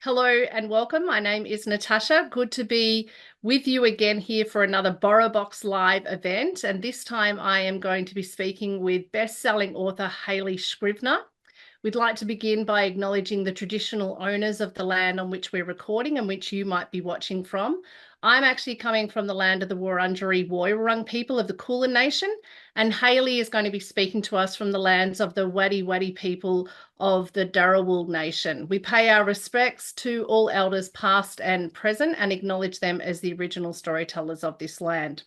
Hello and welcome. My name is Natasha. Good to be with you again here for another BorrowBox live event. And this time I am going to be speaking with best-selling author Hayley Scrivenor. We'd like to begin by acknowledging the traditional owners of the land on which we're recording and which you might be watching from. I'm actually coming from the land of the Wurundjeri Woiwurrung people of the Kulin Nation, and Hayley is going to be speaking to us from the lands of the Wadi Wadi people of the Darawal Nation. We pay our respects to all elders past and present and acknowledge them as the original storytellers of this land.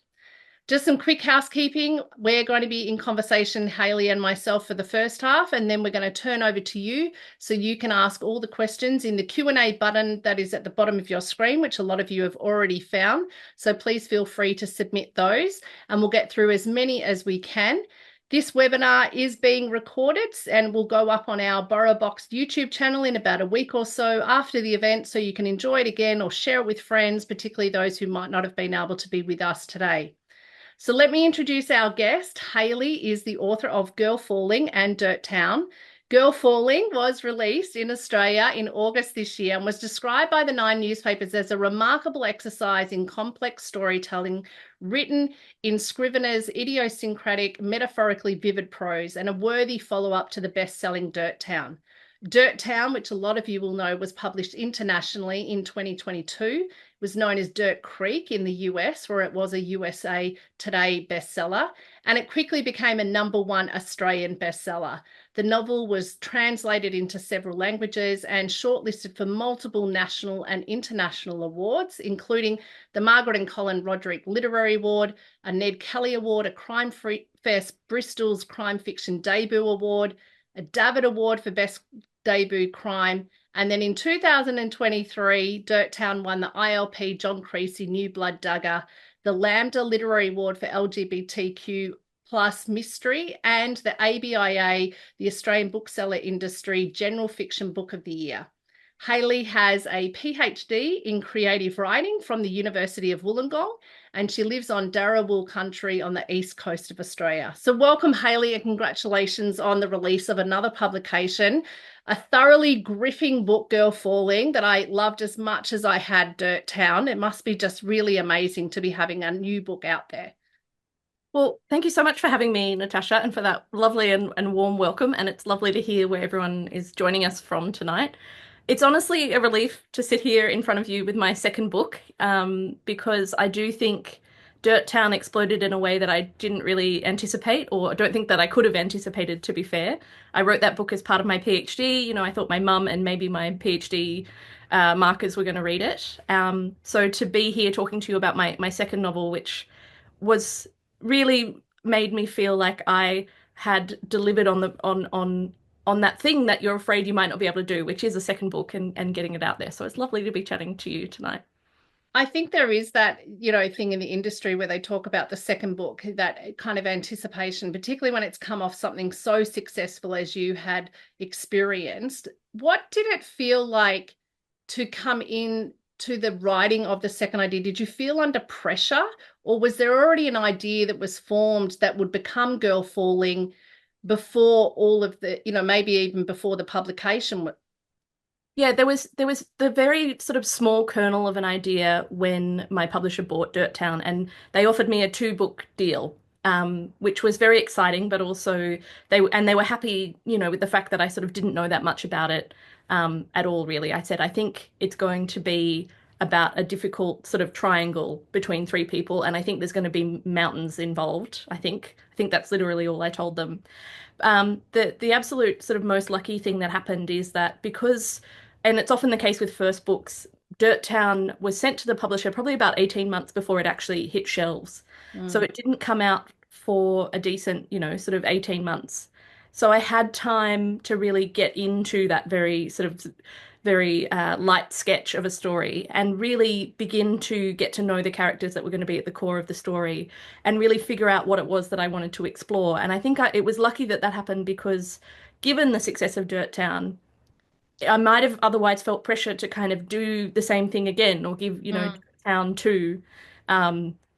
Just some quick housekeeping. We're going to be in conversation, Hayley and myself, for the first half, and then we're going to turn over to you so you can ask all the questions in the Q&A button that is at the bottom of your screen, which a lot of you have already found. So please feel free to submit those, and we'll get through as many as we can. This webinar is being recorded and will go up on our BorrowBox YouTube channel in about a week or so after the event, so you can enjoy it again or share it with friends, particularly those who might not have been able to be with us today. So let me introduce our guest. Hayley is the author of Girl Falling and Dirt Town. Girl Falling was released in Australia in August this year and was described by the Nine newspapers as a remarkable exercise in complex storytelling written in Scrivenor's idiosyncratic, metaphorically vivid prose and a worthy follow-up to the best-selling Dirt Town. Dirt Town, which a lot of you will know, was published internationally in 2022, was known as Dirt Creek in the US, where it was a USA Today bestseller, and it quickly became a #1 Australian bestseller. The novel was translated into several languages and shortlisted for multiple national and international awards, including the Margaret and Colin Roderick Literary Award, a Ned Kelly Award, a Crime Fest Bristol's Crime Fiction Debut Award, a David Award for Best Debut Crime. And then in 2023, Dirt Town won the ILP John Creasy New Blood Dagger, the Lambda Literary Award for LGBTQ plus mystery, and the ABIA, the Australian Bookseller Industry General Fiction Book of the Year. Hayley has a PhD in creative writing from the University of Wollongong, and she lives on Darawal country on the east coast of Australia. So welcome, Hayley, and congratulations on the release of another publication, a thoroughly gripping book, Girl Falling, that I loved as much as I had Dirt Town. It must be just really amazing to be having a new book out there. Well, thank you so much for having me, Natasha, and for that lovely and warm welcome. And it's lovely to hear where everyone is joining us from tonight. It's honestly a relief to sit here in front of you with my second book, because I do think Dirt Town exploded in a way that I didn't really anticipate, or I don't think that I could have anticipated, to be fair. I wrote that book as part of my PhD. I thought my mum and maybe my PhD markers were going to read it. So to be here talking to you about my second novel, which was really made me feel like I had delivered on that thing that you're afraid you might not be able to do, which is a second book and getting it out there. So it's lovely to be chatting to you tonight. I think there is that, thing in the industry where they talk about the second book, that kind of anticipation, particularly when it's come off something so successful as you had experienced. What did it feel like to come in to the writing of the second idea? Did you feel under pressure, or was there already an idea that was formed that would become Girl Falling before all of the, maybe even before the publication? Yeah, there was the very sort of small kernel of an idea when my publisher bought Dirt Town, and they offered me a two-book deal, which was very exciting, but also they were happy, with the fact that I sort of didn't know that much about it at all, really. I said, I think it's going to be about a difficult sort of triangle between three people, and I think there's going to be mountains involved. I think that's literally all I told them. The absolute sort of most lucky thing that happened is that because, and it's often the case with first books, Dirt Town was sent to the publisher probably about 18 months before it actually hit shelves. So Mm. it didn't come out for a decent, sort of 18 months. So I had time to really get into that very light sketch of a story and really begin to get to know the characters that were going to be at the core of the story and really figure out what it was that I wanted to explore. And I think it was lucky that that happened because given the success of Dirt Town, I might have otherwise felt pressure to kind of do the same thing again or give, Mm. Town 2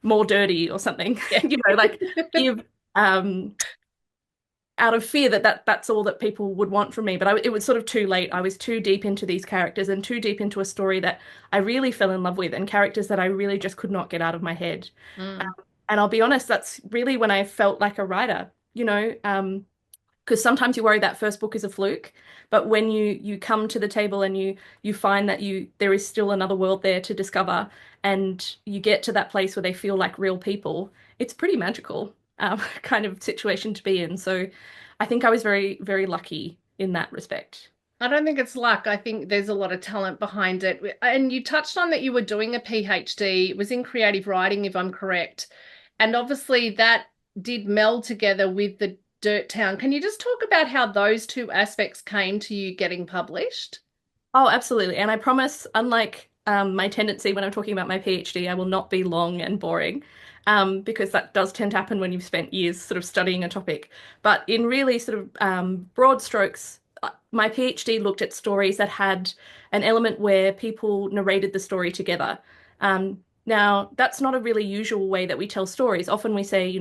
more dirty or something. Yeah. Like give um out of fear that that's all that people would want from me. But it was sort of too late. I was too deep into these characters and too deep into a story that I really fell in love with and characters that I really just could not get out of my head. Mm. And I'll be honest, that's really when I felt like a writer, because sometimes you worry that first book is a fluke, but when you come to the table and you find that you there is still another world there to discover, and you get to that place where they feel like real people, it's pretty magical kind of situation to be in. So I think I was very, very lucky in that respect. I don't think it's luck. I think there's a lot of talent behind it. And you touched on that you were doing a PhD. It was in creative writing, if I'm correct. And obviously that did meld together with the Dirt Town. Can you just talk about how those two aspects came to you getting published? Oh, absolutely. And I promise, unlike my tendency when I'm talking about my PhD, I will not be long and boring, because that does tend to happen when you've spent years sort of studying a topic. But in really sort of broad strokes, my PhD looked at stories that had an element where people narrated the story together. Now, that's not a really usual way that we tell stories. Often we say,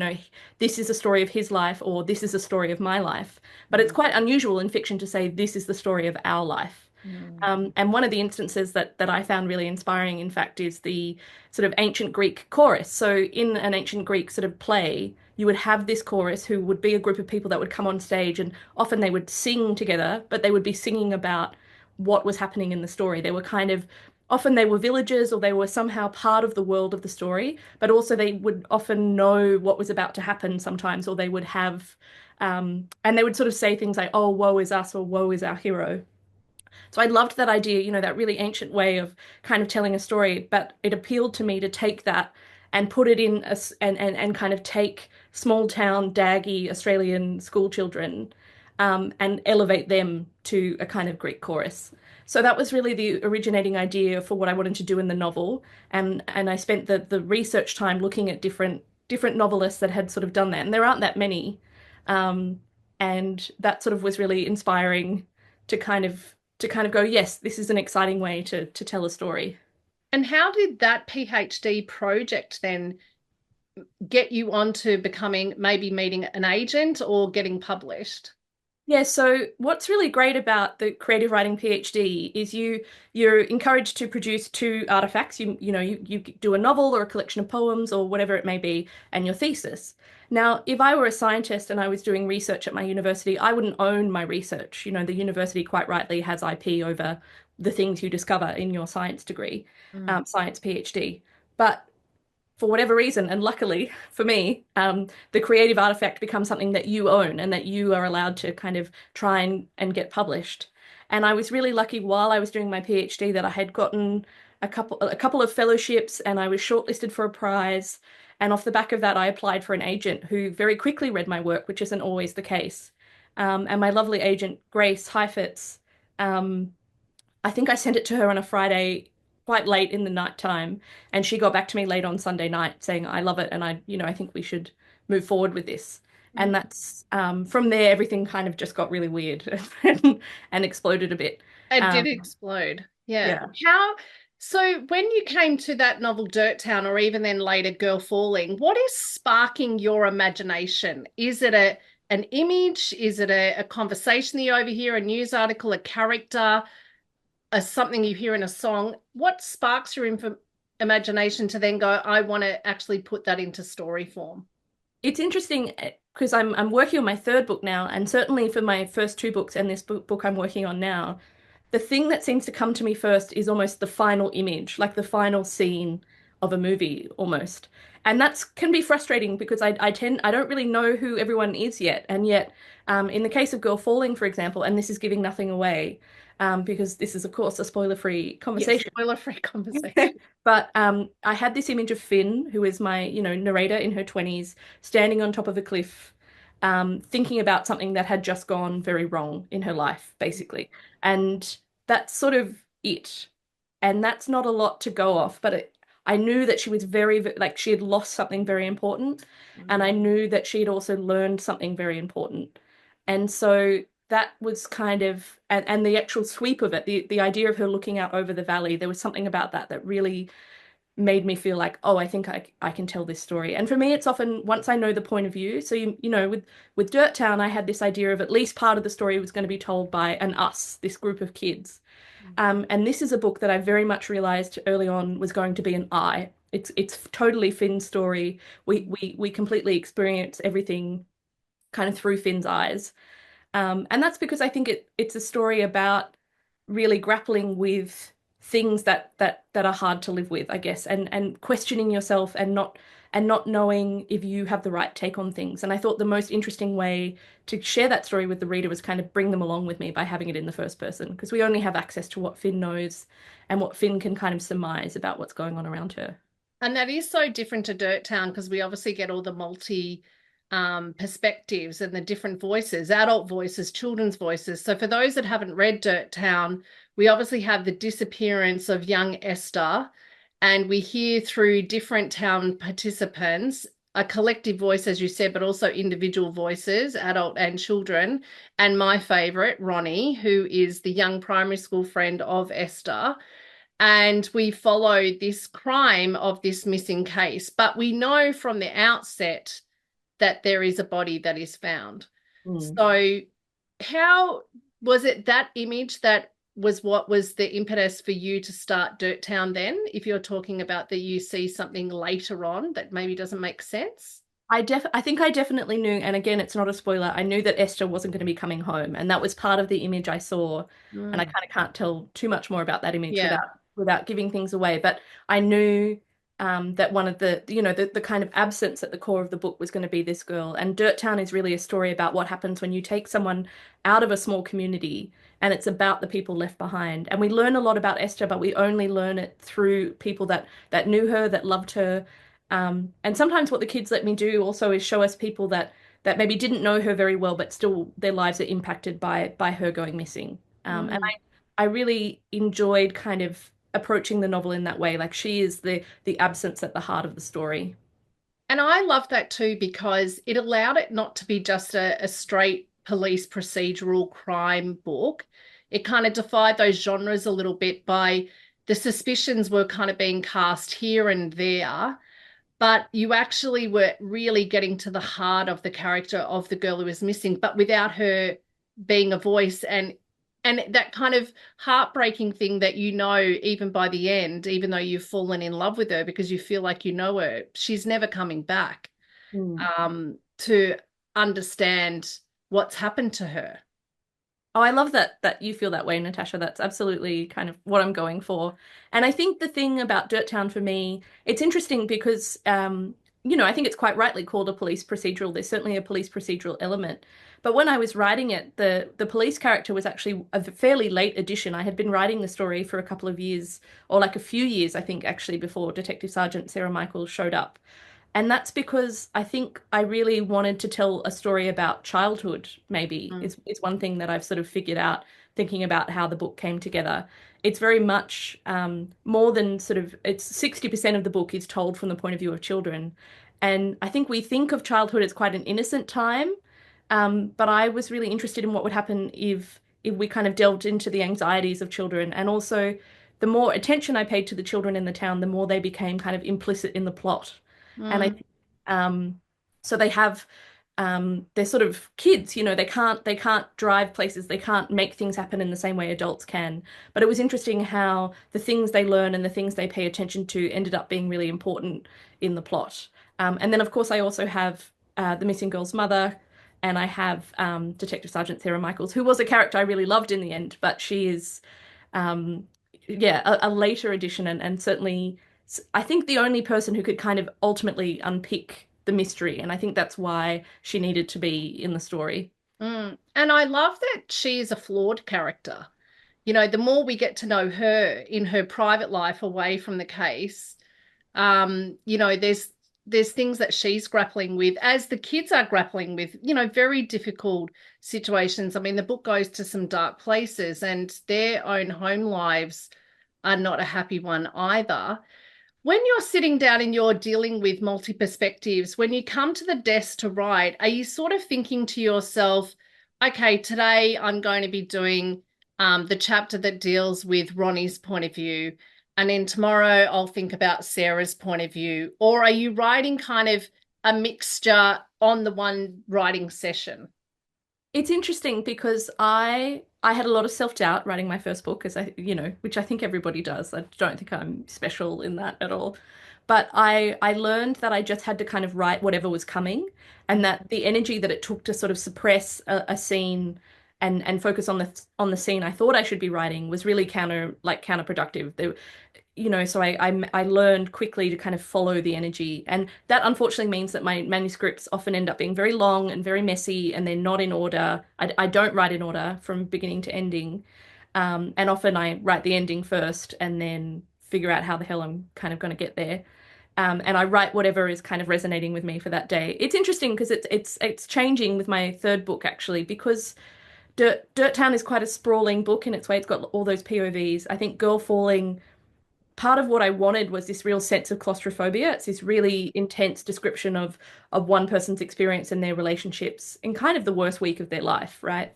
this is a story of his life or this is a story of my life. But it's Mm. quite unusual in fiction to say this is the story of our life. Mm. And one of the instances that I found really inspiring, in fact, is the sort of ancient Greek chorus. So in an ancient Greek sort of play, you would have this chorus who would be a group of people that would come on stage, and often they would sing together, but they would be singing about what was happening in the story. They were kind of often they were villagers or they were somehow part of the world of the story, but also they would often know what was about to happen sometimes, or they would have and they would sort of say things like, "Oh, woe is us," or "Woe is our hero." So I loved that idea, that really ancient way of kind of telling a story, but it appealed to me to take that and put it in and kind of take small town, daggy Australian school children, and elevate them to a kind of Greek chorus. So that was really the originating idea for what I wanted to do in the novel. And I spent the research time looking at different novelists that had sort of done that. And there aren't that many. Um, and that sort of was really inspiring to kind of go, yes, this is an exciting way to tell a story. And how did that PhD project then get you onto becoming maybe meeting an agent or getting published? Yeah, so what's really great about the creative writing PhD is you're encouraged to produce two artifacts. You do a novel or a collection of poems or whatever it may be, and your thesis. Now, if I were a scientist and I was doing research at my university, I wouldn't own my research. The university quite rightly has IP over the things you discover in your science degree, Mm. science PhD. But for whatever reason, and luckily for me, the creative artifact becomes something that you own and that you are allowed to kind of try and get published. And I was really lucky while I was doing my PhD that I had gotten a couple of fellowships and I was shortlisted for a prize. And off the back of that, I applied for an agent who very quickly read my work, which isn't always the case. And my lovely agent, Grace Heifetz, um, I think I sent it to her on a Friday quite late in the night time, and she got back to me late on Sunday night saying, I love it, and I think we should move forward with this. And that's from there, everything kind of just got really weird and exploded a bit. It did Um, explode. Yeah. yeah. So when you came to that novel Dirt Town, or even then later Girl Falling, what is sparking your imagination? Is it an image? Is it a conversation that you overhear, a news article, a character, something you hear in a song? What sparks your imagination to then go, I want to actually put that into story form? It's interesting because I'm working on my third book now, and certainly for my first two books and this book I'm working on now, the thing that seems to come to me first is almost the final image, like the final scene of a movie almost. And that's can be frustrating because I don't really know who everyone is yet. And yet, in the case of Girl Falling, for example, and this is giving nothing away, because this is of course a spoiler-free Yes, conversation. spoiler-free conversation. But I had this image of Finn, who is my, narrator in her 20s, standing on top of a cliff, thinking about something that had just gone very wrong in her life, basically. And that's sort of it. And that's not a lot to go off, but I knew that she was like she had lost something very important, and I knew that she had also learned something very important. And so that was kind of and the actual sweep of it, the idea of her looking out over the valley, there was something about that that really made me feel like, oh, I think I can tell this story. And for me, it's often once I know the point of view. So you know, with Dirt Town, I had this idea of at least part of the story was going to be told by an us, this group of kids. And this is a book that I very much realized early on was going to be an I. It's totally Finn's story. We completely experience everything kind of through Finn's eyes. And that's because I think it's a story about really grappling with things that are hard to live with, I guess, and questioning yourself and not knowing if you have the right take on things. And I thought the most interesting way to share that story with the reader was kind of bring them along with me by having it in the first person, because we only have access to what Finn knows and what Finn can kind of surmise about what's going on around her. And that is so different to Dirt Town because we obviously get all the multi perspectives and the different voices, adult voices, children's voices. So for those that haven't read Dirt Town, we obviously have the disappearance of young Esther, and we hear through different town participants a collective voice, as you said, but also individual voices, adult and children. And my favorite, Ronnie, who is the young primary school friend of Esther, and we follow this crime of this missing case. But we know from the outset that there is a body that is found. Mm. So, how was it that image that was what was the impetus for you to start Dirt Town then? If you're talking about that you see something later on that maybe doesn't make sense? I think I definitely knew, and again, it's not a spoiler. I knew that Esther wasn't going to be coming home, and that was part of the image I saw. And I Mm. kind of can't tell too much more about that image Yeah. without giving things away. But I knew that one of the you know the kind of absence at the core of the book was going to be this girl. And Dirt Town is really a story about what happens when you take someone out of a small community, and it's about the people left behind. And we learn a lot about Esther, but we only learn it through people that knew her, that loved her. And sometimes what the kids let me do also is show us people that maybe didn't know her very well, but still their lives are impacted by her going missing. And Mm. I really enjoyed kind of approaching the novel in that way. Like she is the absence at the heart of the story. And I love that too because it allowed it not to be just a straight police procedural crime book. It kind of defied those genres a little bit by the suspicions were kind of being cast here and there, but you actually were really getting to the heart of the character of the girl who was missing, but without her being a voice and that kind of heartbreaking thing that you know even by the end, even though you've fallen in love with her because you feel like you know her, she's never coming back Mm. to understand what's happened to her. Oh, I love that you feel that way, Natasha. That's absolutely kind of what I'm going for. And I think the thing about Dirt Town for me, it's interesting because I think it's quite rightly called a police procedural. There's certainly a police procedural element. But when I was writing it, the police character was actually a fairly late addition. I had been writing the story for a couple of years, or like a few years, I think, actually, before Detective Sergeant Sarah Michaels showed up. And that's because I think I really wanted to tell a story about childhood, maybe, Mm. is one thing that I've sort of figured out thinking about how the book came together. It's very much more than sort of, it's 60% of the book is told from the point of view of children. And I think we think of childhood as quite an innocent time. But I was really interested in what would happen if we kind of delved into the anxieties of children, and also the more attention I paid to the children in the town, the more they became kind of implicit in the plot. And I Mm. think so they have they're sort of kids, they can't drive places, they can't make things happen in the same way adults can. But it was interesting how the things they learn and the things they pay attention to ended up being really important in the plot. And then of course I also have the missing girl's mother, and I have Detective Sergeant Sarah Michaels, who was a character I really loved in the end, but she is um, yeah, a later addition, and certainly I think the only person who could kind of ultimately unpick the mystery, and I think that's why she needed to be in the story. Mm. And I love that she is a flawed character. You know, the more we get to know her in her private life away from the case, there's things that she's grappling with as the kids are grappling with, very difficult situations. I mean, the book goes to some dark places and their own home lives are not a happy one either. When you're sitting down and you're dealing with multi perspectives, when you come to the desk to write, are you sort of thinking to yourself, okay, today I'm going to be doing the chapter that deals with Ronnie's point of view. And then tomorrow I'll think about Sarah's point of view. Or are you writing kind of a mixture on the one writing session? It's interesting because I had a lot of self-doubt writing my first book, as which I think everybody does. I don't think I'm special in that at all. But I learned that I just had to kind of write whatever was coming, and that the energy that it took to sort of suppress a scene and focus on the scene I thought I should be writing was really counterproductive. So I learned quickly to kind of follow the energy, and that unfortunately means that my manuscripts often end up being very long and very messy, and they're not in order. I don't write in order from beginning to ending, and often I write the ending first and then figure out how the hell I'm kind of going to get there. And I write whatever is kind of resonating with me for that day. It's interesting because it's changing with my third book actually because Dirt Town is quite a sprawling book in its way. It's got all those POVs. I think Girl Falling, part of what I wanted was this real sense of claustrophobia. It's this really intense description of one person's experience and their relationships in kind of the worst week of their life, right?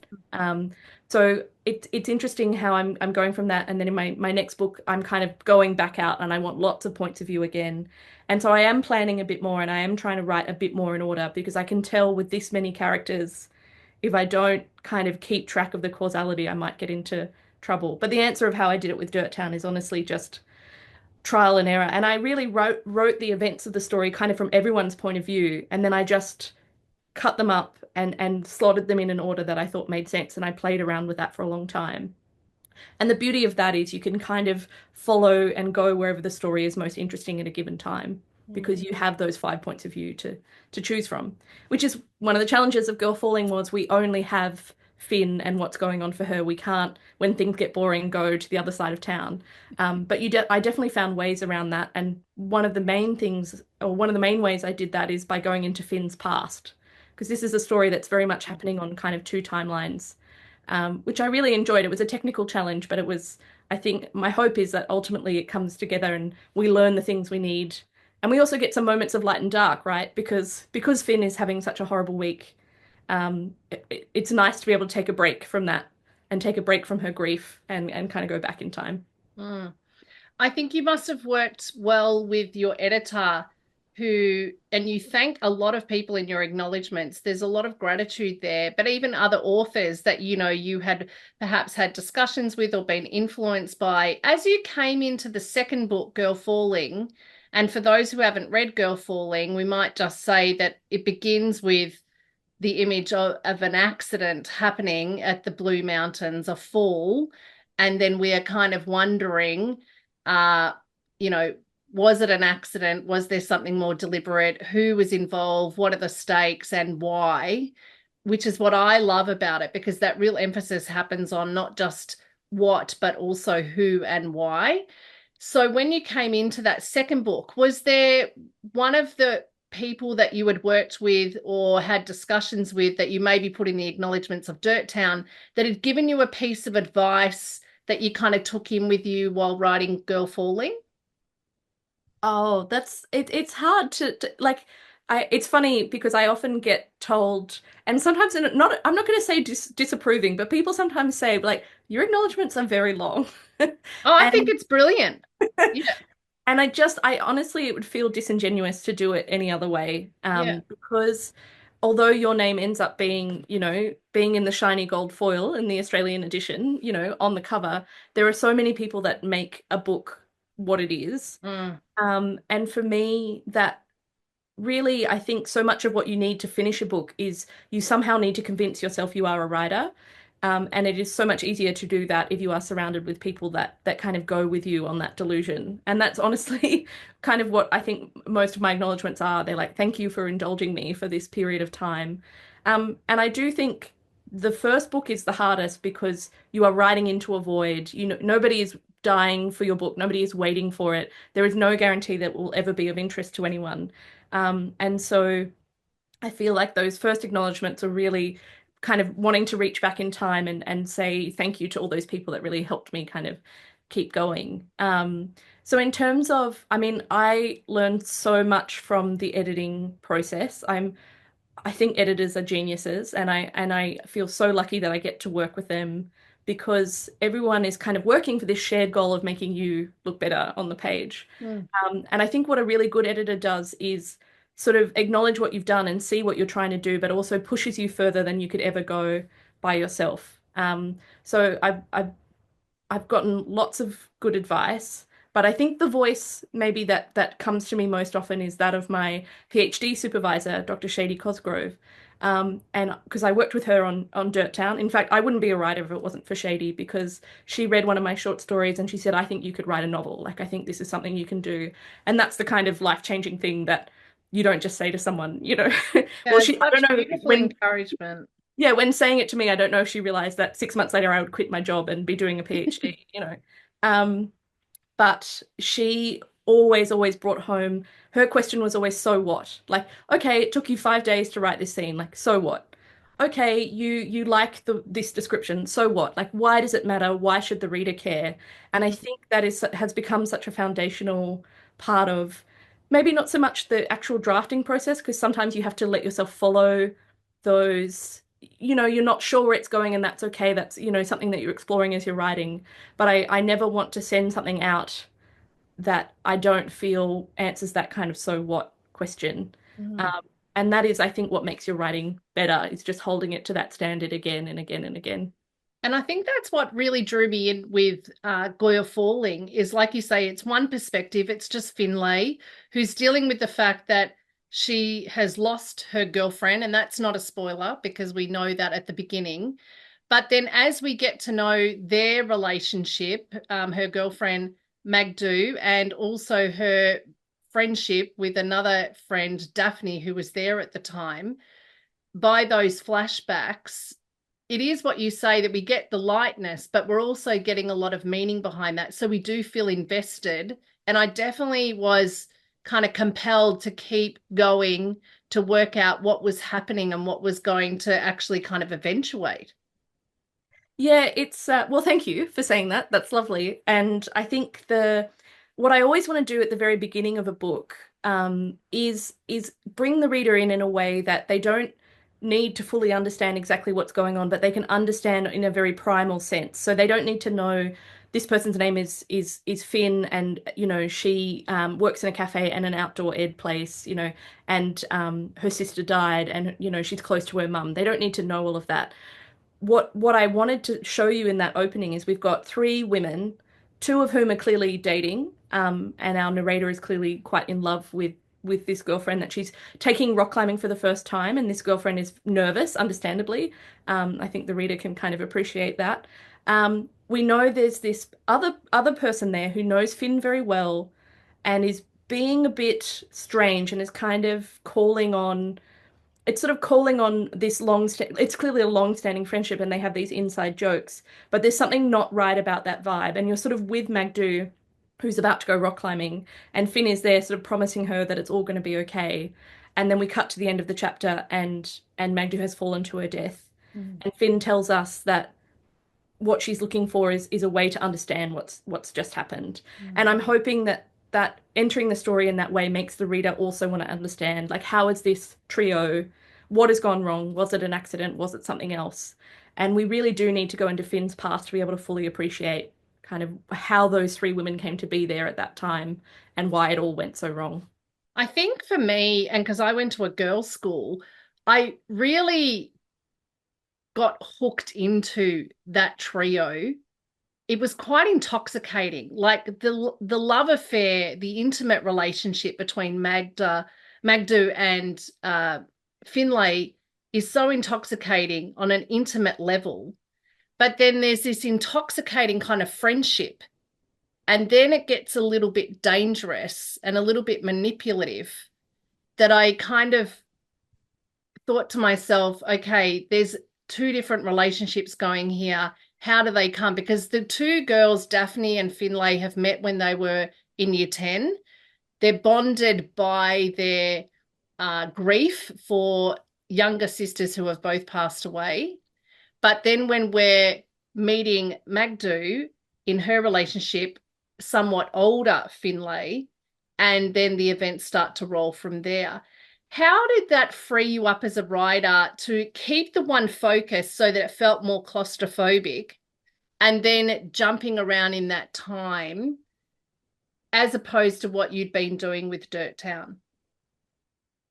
So it's interesting how I'm going from that, and then in my next book, I'm kind of going back out, and I want lots of points of view again. And so I am planning a bit more, and I am trying to write a bit more in order because I can tell with this many characters, if I don't kind of keep track of the causality, I might get into trouble. But the answer of how I did it with Dirt Town is honestly just trial and error. And I really wrote the events of the story kind of from everyone's point of view, and then I just cut them up and slotted them in an order that I thought made sense, and I played around with that for a long time. And the beauty of that is you can kind of follow and go wherever the story is most interesting at a given time because you have those 5 points of view to choose from, which is one of the challenges of Girl Falling was we only have Finn and what's going on for her. We can't, when things get boring, go to the other side of town. But I definitely found ways around that. And one of the main things, or one of the main ways I did that is by going into Finn's past, because this is a story that's very much happening on kind of two timelines, which I really enjoyed. It was a technical challenge, but I think my hope is that ultimately it comes together and we learn the things we need. And we also get some moments of light and dark, right? Because Finn is having such a horrible week, it's nice to be able to take a break from that and take a break from her grief and kind of go back in time. Mm. I think you must have worked well with your editor and you thank a lot of people in your acknowledgements. There's a lot of gratitude there, but even other authors that you had perhaps had discussions with or been influenced by. As you came into the second book, Girl Falling, and for those who haven't read Girl Falling, we might just say that it begins with the image of an accident happening at the Blue Mountains, a fall, and then we are kind of wondering, uh, you know, was it an accident? Was there something more deliberate? Who was involved? What are the stakes and why? Which is what I love about it because that real emphasis happens on not just what, but also who and why. So when you came into that second book, was there one of the people that you had worked with or had discussions with that you maybe put in the acknowledgements of Dirt Town that had given you a piece of advice that you kind of took in with you while writing Girl Falling? Oh, it's hard to like it's funny because I often get told, and sometimes I'm not going to say disapproving, but people sometimes say like your acknowledgements are very long. Oh, I think And it's brilliant. Yeah, and I honestly, it would feel disingenuous to do it any other way. yeah. Because although your name ends up being, being in the shiny gold foil in the Australian edition, on the cover, there are so many people that make a book what it is. Mm, And for me, that really, I think so much of what you need to finish a book is you somehow need to convince yourself you are a writer. And it is so much easier to do that if you are surrounded with people that kind of go with you on that delusion. And that's honestly kind of what I think most of my acknowledgements are. They're like, thank you for indulging me for this period of time. And I do think the first book is the hardest because you are writing into a void. Nobody is dying for your book. Nobody is waiting for it. There is no guarantee that it will ever be of interest to anyone. And so I feel like those first acknowledgements are really kind of wanting to reach back in time and say thank you to all those people that really helped me kind of keep going. So in terms of, I mean, I learned so much from the editing process. I think editors are geniuses, and I feel so lucky that I get to work with them because everyone is kind of working for this shared goal of making you look better on the page. Mm. And I think what a really good editor does is sort of acknowledge what you've done and see what you're trying to do, but also pushes you further than you could ever go by yourself. So I've gotten lots of good advice, but I think the voice maybe that comes to me most often is that of my PhD supervisor, Dr. Shady Cosgrove. And because I worked with her on Dirttown. In fact, I wouldn't be a writer if it wasn't for Shady, because she read one of my short stories and she said, I think you could write a novel. Like, I think this is something you can do. And that's the kind of life-changing thing that you don't just say to someone, you know. Yeah, Well, it's I don't such know beautiful when, encouragement. yeah, when saying it to me, I don't know if she realized that 6 months later I would quit my job and be doing a PhD, you know. Um, but she always brought home, her question was always, so what? Like, okay, it took you 5 days to write this scene. Like, so what? Okay, you like this description. So what? Like, why does it matter? Why should the reader care? And I think that has become such a foundational part of maybe not so much the actual drafting process, because sometimes you have to let yourself follow those, you know, you're not sure where it's going, and that's okay. That's, you know, something that you're exploring as you're writing. But I never want to send something out that I don't feel answers that kind of so what question. Mm. Um, and that is, I think, what makes your writing better, is just holding it to that standard again and again and again. And I think that's what really drew me in with Goya Falling is, like you say, it's one perspective. It's just Finlay who's dealing with the fact that she has lost her girlfriend, and that's not a spoiler because we know that at the beginning. But then as we get to know their relationship, her girlfriend Magdu, and also her friendship with another friend, Daphne, who was there at the time, by those flashbacks, it is what you say that we get the lightness, but we're also getting a lot of meaning behind that. So we do feel invested. And I definitely was kind of compelled to keep going to work out what was happening and what was going to actually kind of eventuate. Yeah, it's well, thank you for saying that. That's lovely. And I think the what I always want to do at the very beginning of a book is bring the reader in a way that they don't need to fully understand exactly what's going on, but they can understand in a very primal sense. So they don't need to know this person's name is Finn, and you know she works in a cafe and an outdoor ed place, you know, and her sister died, and you know she's close to her mum. They don't need to know all of that. What I wanted to show you in that opening is we've got three women, two of whom are clearly dating, and our narrator is clearly quite in love with this girlfriend that she's taking rock climbing for the first time, and this girlfriend is nervous, understandably. I think the reader can kind of appreciate that. We know there's this other person there who knows Finn very well and is being a bit strange and is kind of calling on it's sort of calling on this it's clearly a long-standing friendship and they have these inside jokes, but there's something not right about that vibe. And you're sort of with Magdu, who's about to go rock climbing, and Finn is there sort of promising her that it's all going to be okay. And then we cut to the end of the chapter, and Magdu has fallen to her death. Mm. And Finn tells us that what she's looking for is a way to understand what's just happened. Mm. And I'm hoping that entering the story in that way makes the reader also want to understand, like, how is this trio, what has gone wrong? Was it an accident? Was it something else? And we really do need to go into Finn's past to be able to fully appreciate kind of how those three women came to be there at that time and why it all went so wrong. I think for me, and because I went to a girls' school, I really got hooked into that trio. It was quite intoxicating. Like the love affair, the intimate relationship between Magdu and Finlay is so intoxicating on an intimate level. But then there's this intoxicating kind of friendship. And then it gets a little bit dangerous and a little bit manipulative that I kind of thought to myself, okay, there's two different relationships going here. How do they come? Because the two girls, Daphne and Finlay, have met when they were in year 10. They're bonded by their grief for younger sisters who have both passed away. But then when we're meeting Magdu in her relationship, somewhat older Finlay, and then the events start to roll from there. How did that free you up as a writer to keep the one focus so that it felt more claustrophobic, and then jumping around in that time as opposed to what you'd been doing with Dirt Town.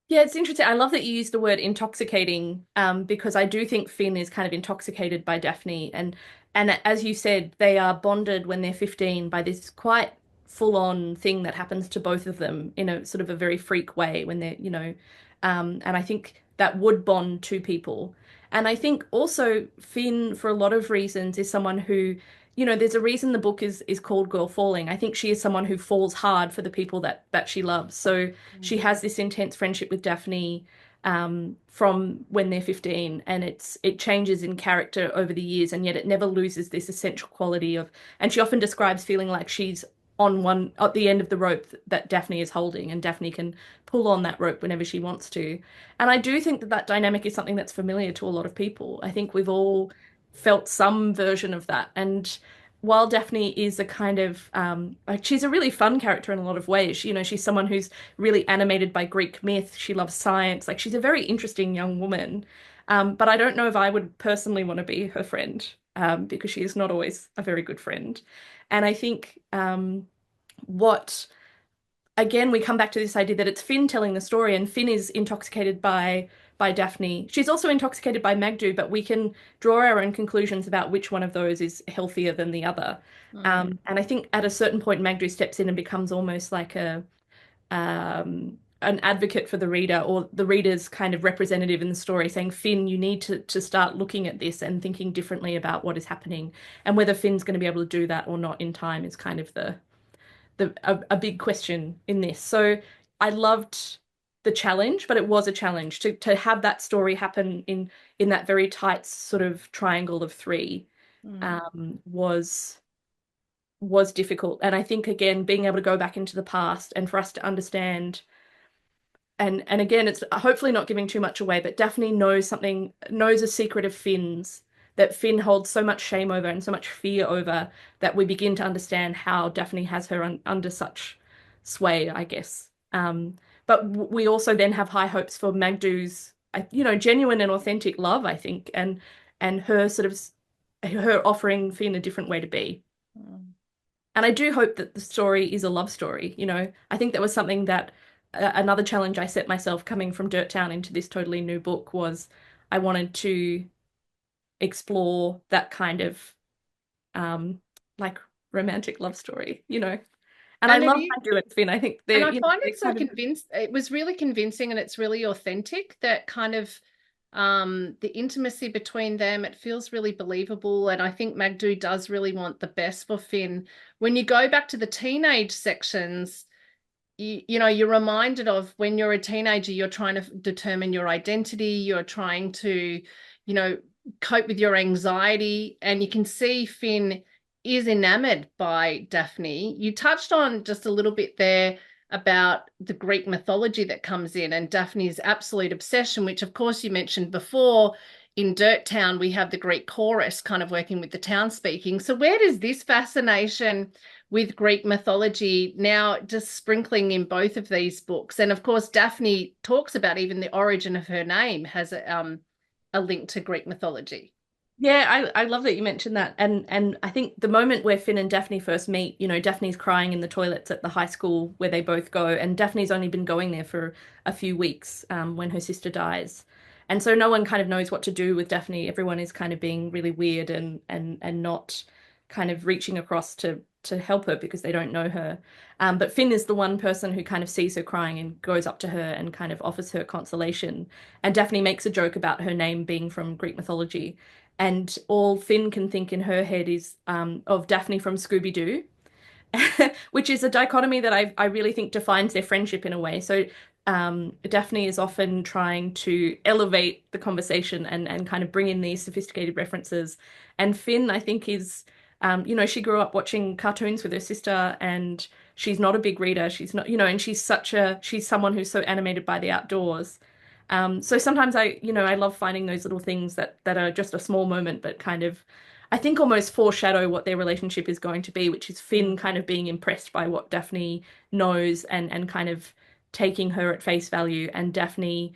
Yeah, it's interesting. I love that you use the word intoxicating, because I do think Finn is kind of intoxicated by Daphne, and as you said, they are bonded when they're 15 by this quite full-on thing that happens to both of them in a sort of a very freak way when and I think that would bond two people. And I think also Finn, for a lot of reasons, is someone who, there's a reason the book is called Girl Falling. I think she is someone who falls hard for the people that she loves. So she has this intense friendship with Daphne, from when they're 15, and it changes in character over the years, and yet it never loses this essential quality of, and she often describes feeling like she's on one at the end of the rope that Daphne is holding, and Daphne can pull on that rope whenever she wants to. And I do think that that dynamic is something that's familiar to a lot of people. I think we've all felt some version of that. And while Daphne is a kind of like, she's a really fun character in a lot of ways. She's someone who's really animated by Greek myth. She loves science. Like, she's a very interesting young woman. But I don't know if I would personally want to be her friend, because she is not always a very good friend. And I think what again, we come back to this idea that it's Finn telling the story, and Finn is intoxicated by Daphne. She's also intoxicated by Magdu, but we can draw our own conclusions about which one of those is healthier than the other. Mm. And I think at a certain point, Magdu steps in and becomes almost like a an advocate for the reader, or the reader's kind of representative in the story, saying, Finn, you need to start looking at this and thinking differently about what is happening. And whether Finn's going to be able to do that or not in time is kind of a big question in this. So I loved the challenge, but it was a challenge to have that story happen in that very tight sort of triangle of three, Mm. was difficult. And I think again, being able to go back into the past and for us to understand, and again, it's hopefully not giving too much away, but Daphne knows a secret of Finn's that Finn holds so much shame over and so much fear over, that we begin to understand how Daphne has her under such sway, I guess. But we also then have high hopes for Magdu's, genuine and authentic love, I think, and her sort of her offering Finn a different way to be. Mm. And I do hope that the story is a love story. I think that was something that another challenge I set myself coming from Dirt Town into this totally new book was I wanted to explore that kind of um like romantic love story. And I And have love you Haidu and Finn. I think And they're, I find they're it so kind of, convinced. It was really convincing and it's really authentic, that kind of the intimacy between them. It feels really believable. And I think Magdu does really want the best for Finn. When you go back to the teenage sections, you're reminded of when you're a teenager, you're trying to determine your identity, you're trying to, you know, cope with your anxiety, and you can see Finn is enamored by Daphne. You touched on just a little bit there about the Greek mythology that comes in and Daphne's absolute obsession, which of course you mentioned before. In Dirt Town, we have the Greek chorus kind of working with the town speaking. So where does this fascination with Greek mythology now just sprinkling in both of these books? And of course, Daphne talks about even the origin of her name has a link to Greek mythology. yeah, I love that you mentioned that. And I think the moment where Finn and Daphne first meet, Daphne's crying in the toilets at the high school where they both go, and Daphne's only been going there for a few weeks, when her sister dies. And so no one kind of knows what to do with Daphne. Everyone is kind of being really weird and not kind of reaching across to help her because they don't know her. But Finn is the one person who kind of sees her crying and goes up to her and kind of offers her consolation. And Daphne makes a joke about her name being from Greek mythology. And all Finn can think in her head is of Daphne from Scooby-Doo, which is a dichotomy that I really think defines their friendship in a way. So Daphne is often trying to elevate the conversation and kind of bring in these sophisticated references. And Finn, I think, is, she grew up watching cartoons with her sister, and she's not a big reader. She's not, and she's someone who's so animated by the outdoors. So sometimes I love finding those little things that are just a small moment, but kind of, I think, almost foreshadow what their relationship is going to be, which is Finn kind of being impressed by what Daphne knows and kind of taking her at face value, and Daphne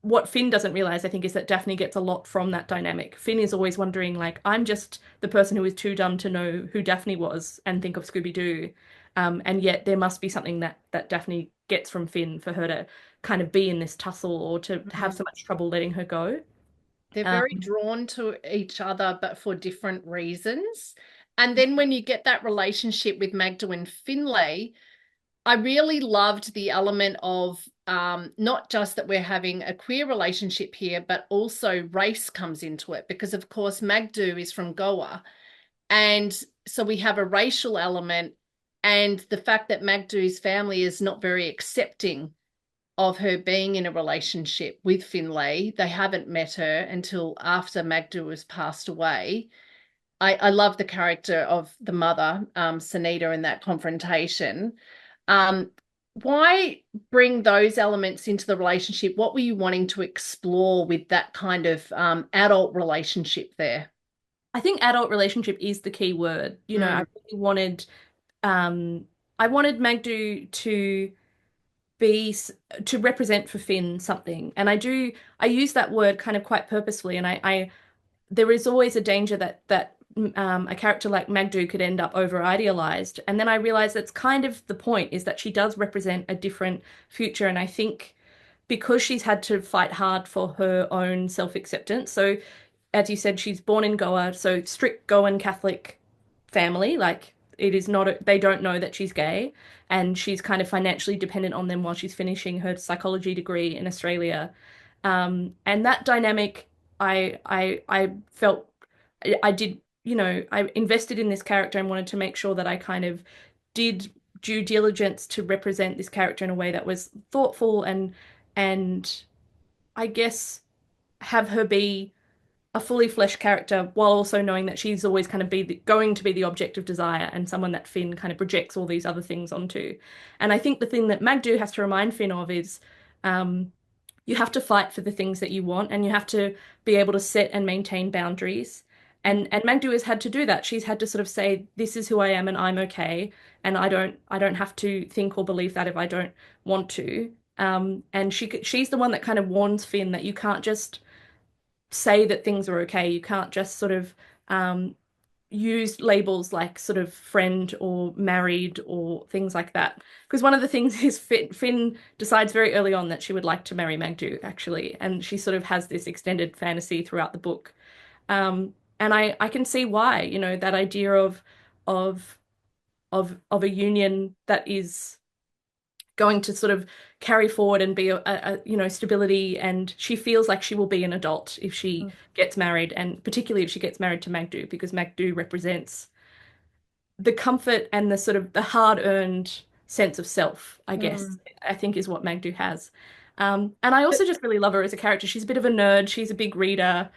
what Finn doesn't realize, I think, is that Daphne gets a lot from that dynamic. Finn is always wondering, like, I'm just the person who is too dumb to know who Daphne was and think of Scooby-Doo. And yet there must be something that Daphne gets from Finn for her to kind of be in this tussle or to have so much trouble letting her go. They're very Um, drawn to each other, but for different reasons. And then when you get that relationship with Magda and Finlay, I really loved the element of not just that we're having a queer relationship here, but also race comes into it because, of course, Magdu is from Goa. And so we have a racial element, and the fact that Magdu's family is not very accepting of her being in a relationship with Finlay. They haven't met her until after Magdu has passed away. I love the character of the mother, Sunita, in that confrontation. Um, why bring those elements into the relationship? What were you wanting to explore with that kind of adult relationship there? I think adult relationship is the key word. You know, I Mm, really wanted um I wanted Magdu be to represent for Finn something. And I use that word kind of quite purposefully. And I there is always a danger that a character like Magdu could end up over idealized. And then I realized that's kind of the point, is that she does represent a different future. And I think because she's had to fight hard for her own self-acceptance. So as you said, she's born in Goa, so strict Goan Catholic family. Like it is not, they don't know that she's gay, and she's kind of financially dependent on them while she's finishing her psychology degree in Australia. And that dynamic, I felt I did, you know, I invested in this character and wanted to make sure that I kind of did due diligence to represent this character in a way that was thoughtful and I guess have her be a fully fleshed character while also knowing that she's always kind of going to be the object of desire and someone that Finn kind of projects all these other things onto. And I think the thing that Magdu has to remind Finn of is um, you have to fight for the things that you want and you have to be able to set and maintain boundaries. And Magdu has had to do that. She's had to sort of say, this is who I am and I'm okay. And I don't have to think or believe that if I don't want to. And she's the one that kind of warns Finn that you can't just say that things are okay. You can't just sort of um, use labels like sort of friend or married or things like that. Because one of the things is Finn decides very early on that she would like to marry Magdu, actually, and she sort of has this extended fantasy throughout the book. And I can see why, you know, that idea of of a union that is going to sort of carry forward and be you know, stability, and she feels like she will be an adult if she mm, gets married, and particularly if she gets married to Magdu, because Magdu represents the comfort and the sort of the hard-earned sense of self, I guess, mm. I think is what Magdu has. And I also just really love her as a character. She's a bit of a nerd. She's a big reader.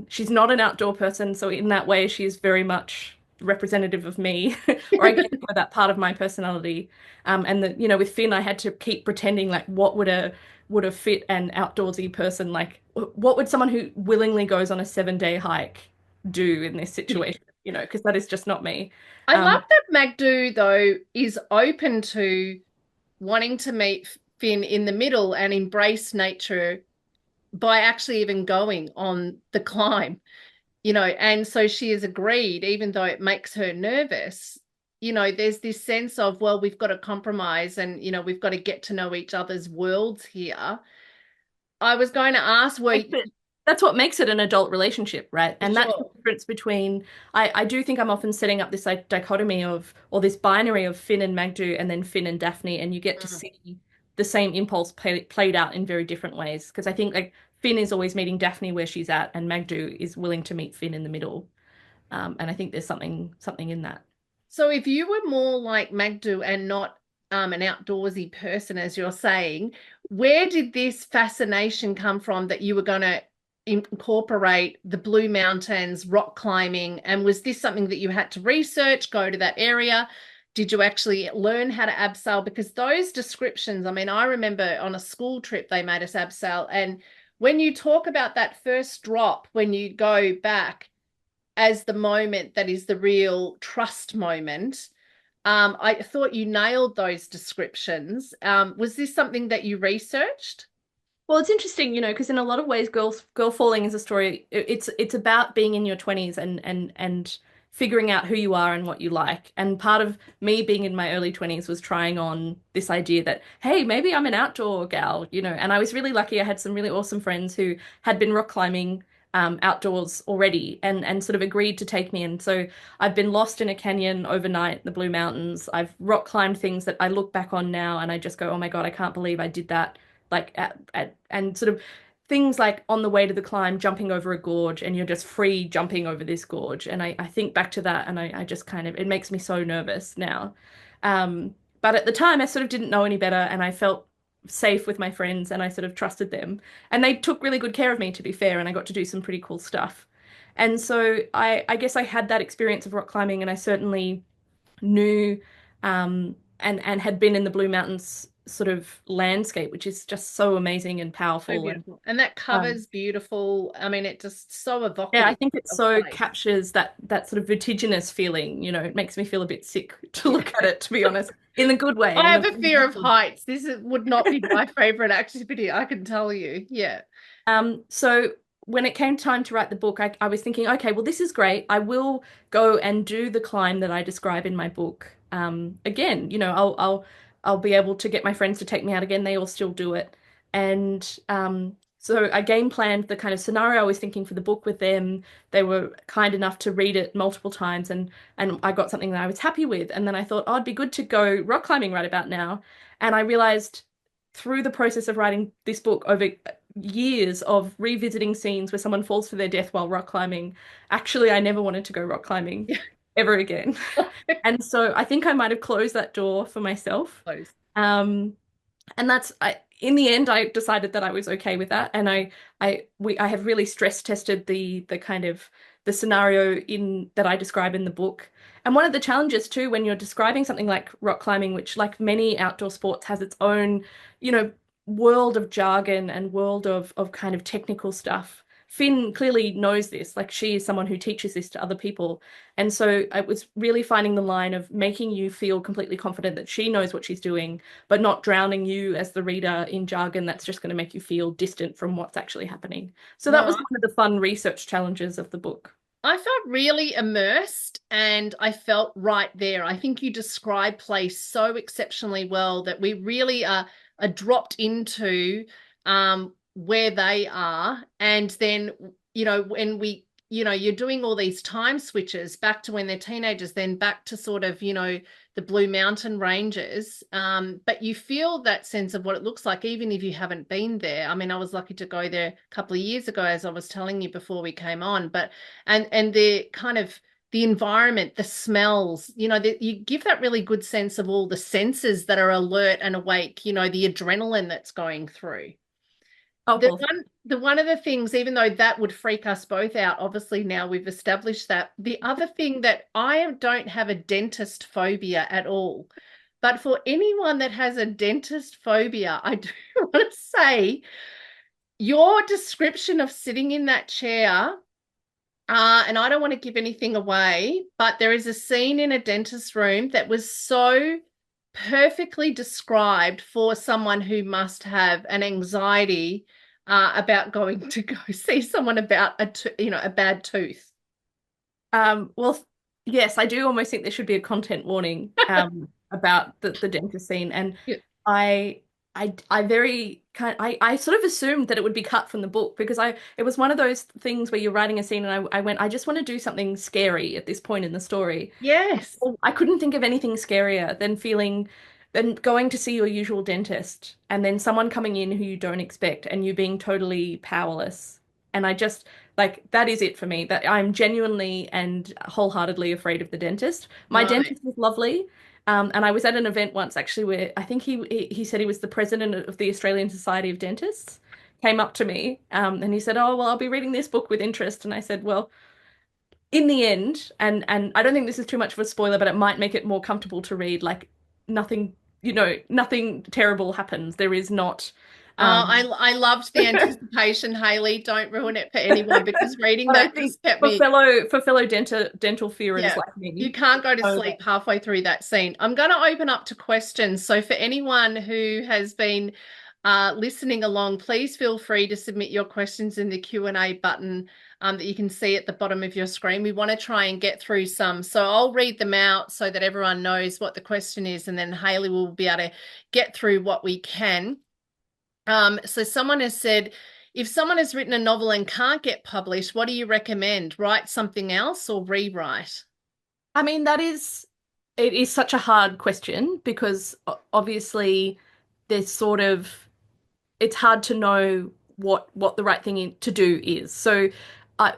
She's not an outdoor person, so in that way, she is very much representative of me, or I get that part of my personality. And that, you know, with Finn, I had to keep pretending like what would a fit and outdoorsy person like? What would someone who willingly goes on a 7-day hike do in this situation? You know, because that is just not me. I love Um, that Magdu, though, is open to wanting to meet Finn in the middle and embrace nature by actually even going on the climb, you know, and so she has agreed, even though it makes her nervous. You know, there's this sense of, well, we've got to compromise and, you know, we've got to get to know each other's worlds here. I was going to ask, well, makes it that's what makes it an adult relationship, right? for And that's the sure. difference between I do think I'm often setting up this like dichotomy of or this binary of Finn and Magdu and then Finn and Daphne, and you get to Mm. see the same impulse played out in very different ways. Because I think like Finn is always meeting Daphne where she's at, and Magdu is willing to meet Finn in the middle. And I think there's something in that. So if you were more like Magdu and not an outdoorsy person, as you're saying, where did this fascination come from that you were going to incorporate the Blue Mountains, rock climbing? And was this something that you had to research, go to that area? Did you actually learn how to abseil? Because those descriptions, I mean, I remember on a school trip, they made us abseil. And when you talk about that first drop, when you go back, as the moment that is the real trust moment. I thought you nailed those descriptions. Was this something that you researched? Well, it's interesting, because in a lot of ways, girl falling is a story. It's about being in your 20s and figuring out who you are and what you like. And part of me being in my early 20s was trying on this idea that, hey, maybe I'm an outdoor gal. And I was really lucky. I had some really awesome friends who had been rock climbing outdoors already and sort of agreed to take me. And so I've been lost in a canyon overnight in the Blue Mountains. I've rock climbed things that I look back on now and I just go, oh my God, I can't believe I did that, like and sort of things like on the way to the climb, jumping over a gorge, and you're just free jumping over this gorge. And I think back to that, and I just kind of, it makes me so nervous now. But at the time, I sort of didn't know any better, and I felt safe with my friends, and I sort of trusted them, and they took really good care of me, to be fair, and I got to do some pretty cool stuff. And so I guess I had that experience of rock climbing, and I certainly knew and had been in the Blue Mountains sort of landscape, which is just so amazing and So powerful. And beautiful. And that um, cover's beautiful. I mean, it just so yeah, I evocative think it of so place. captures that sort of vertiginous feeling. It makes me feel a bit sick to Yeah. look at it, to be honest, in the good way, I in have the, a in the fear good of way. heights. Would not be my favorite activity, I can tell you. Yeah. So when it came time to write the book, I was thinking, okay, well, this is great. I will go and do the climb that I describe in my book. Again, I'll be able to get my friends to take me out again. They all still do it. And so I game planned the kind of scenario I was thinking for the book with them. They were kind enough to read it multiple times and I got something that I was happy with. And then I thought, oh, it'd be good to go rock climbing right about now. And I realized through the process of writing this book over years of revisiting scenes where someone falls to their death while rock climbing. Actually, I never wanted to go rock climbing ever again. And so I think I might have closed that door for myself. Close. Um, and in the end I decided that I was okay with that, and I have really stress tested the kind of the scenario in that I describe in the book. And one of the challenges too, when you're describing something like rock climbing, which like many outdoor sports has its own, you know, world of jargon and world of kind of technical stuff. Finn clearly knows this, like she is someone who teaches this to other people. And so I was really finding the line of making you feel completely confident that she knows what she's doing, but not drowning you as the reader in jargon that's just going to make you feel distant from what's actually happening. So that was No, one of the fun research challenges of the book. I felt really immersed and I felt right there. I think you describe place so exceptionally well that we really are dropped into where they are. And then, when you're doing all these time switches back to when they're teenagers, then back to sort of, the Blue Mountain Ranges. But you feel that sense of what it looks like, even if you haven't been there. I mean, I was lucky to go there a couple of years ago, as I was telling you before we came on, but and the kind of the environment, the smells, you give that really good sense of all the senses that are alert and awake, the adrenaline that's going through. Oh, The well, one of the things, even though that would freak us both out, obviously now we've established that. The other thing that I don't have a dentist phobia at all. But for anyone that has a dentist phobia, I do want to say your description of sitting in that chair, and I don't want to give anything away, but there is a scene in a dentist room that was so perfectly described for someone who must have an anxiety about going to go see someone about a bad tooth. well, yes, I do almost think there should be a content warning about the dentist scene. And Yeah. I I very kind I sort of assumed that it would be cut from the book because it was one of those things where you're writing a scene and I went, I just want to do something scary at this point in the story. Yes. I couldn't think of anything scarier than going to see your usual dentist and then someone coming in who you don't expect and you being totally powerless. And I just like that is it for me. That I'm genuinely and wholeheartedly afraid of the dentist. My Right. dentist was lovely. And I was at an event once actually where I think he said he was the president of the Australian Society of Dentists, came up to me, and he said, "Oh, well, I'll be reading this book with interest." And I said, "Well, in the end, and I don't think this is too much of a spoiler, but it might make it more comfortable to read. Like nothing, nothing terrible happens. There is not. Um, I loved the anticipation, Hayley. Don't ruin it for anyone because reading but I that think just kept for me. fellow dental fearers Yeah, like you me, can't go to know that sleep halfway through that scene. I'm going to open up to questions. So, for anyone who has been listening along, please feel free to submit your questions in the Q&A button that you can see at the bottom of your screen. We want to try and get through some. So I'll read them out so that everyone knows what the question is, and then Hayley will be able to get through what we can. So someone has said, if someone has written a novel and can't get published, what do you recommend? Write something else or rewrite? I mean, it is such a hard question because obviously there's sort of it's hard to know what the right thing to do is. So,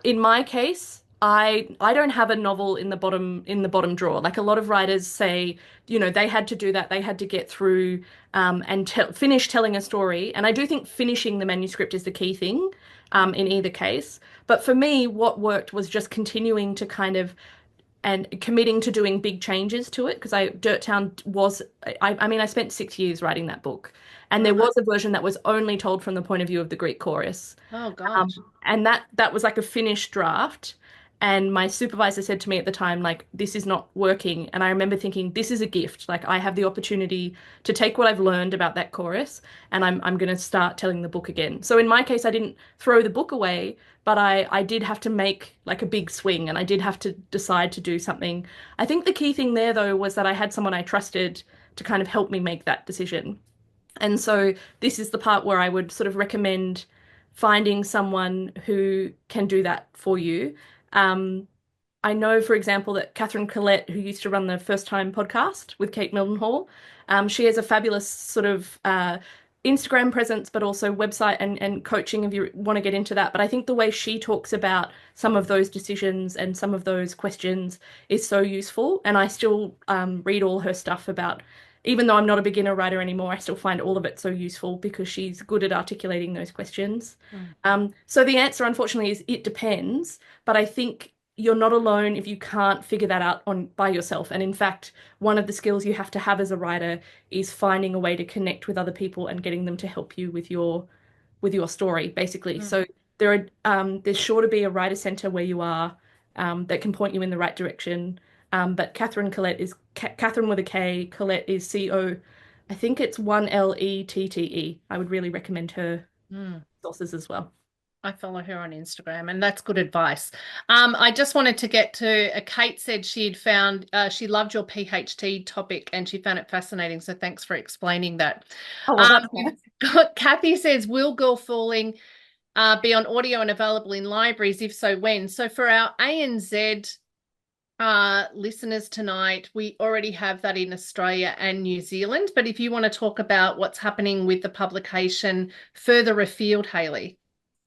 in my case, I don't have a novel in the bottom drawer. Like a lot of writers say, they had to do that. They had to get through and finish telling a story. And I do think finishing the manuscript is the key thing in either case. But for me, what worked was just continuing to kind of and committing to doing big changes to it because Dirttown was I mean I spent 6 years writing that book and there Right. was a version that was only told from the point of view of the Greek chorus. Oh um, gosh. and that was like a finished draft. And my supervisor said to me at the time, like, this is not working. And I remember thinking, this is a gift. Like, I have the opportunity to take what I've learned about that chorus and I'm going to start telling the book again. So in my case, I didn't throw the book away, but I did have to make like a big swing and I did have to decide to do something. I think the key thing there, though, was that I had someone I trusted to kind of help me make that decision. And so this is the part where I would sort of recommend finding someone who can do that for you. Um, I know, for example, that Catherine Collette, who used to run the First Time podcast with Kate Mildenhall, she has a fabulous sort of Instagram presence, but also website and coaching if you want to get into that. But I think the way she talks about some of those decisions and some of those questions is so useful. And I still read all her stuff about, even though I'm not a beginner writer anymore, I still find all of it so useful because she's good at articulating those questions. Mm. So the answer, unfortunately, is it depends. But I think you're not alone if you can't figure that out on by yourself. And in fact, one of the skills you have to have as a writer is finding a way to connect with other people and getting them to help you with your story, basically. Mm. So there's sure to be a writer center where you are that can point you in the right direction. But Catherine Collette is Catherine with a K. Collette is C-O. I think it's 1-L-E-T-T-E. I would really recommend her Mm. sources as well. I follow her on Instagram, and that's good advice. I just wanted to get to Kate said she'd found she loved your PhD topic and she found it fascinating. So thanks for explaining that. Oh, well, that's We've nice. got Kathy says, will Girl Falling be on audio and available in libraries? If so, when? So for our ANZ listeners tonight, we already have that in Australia and New Zealand. But if you want to talk about what's happening with the publication further afield, Hayley.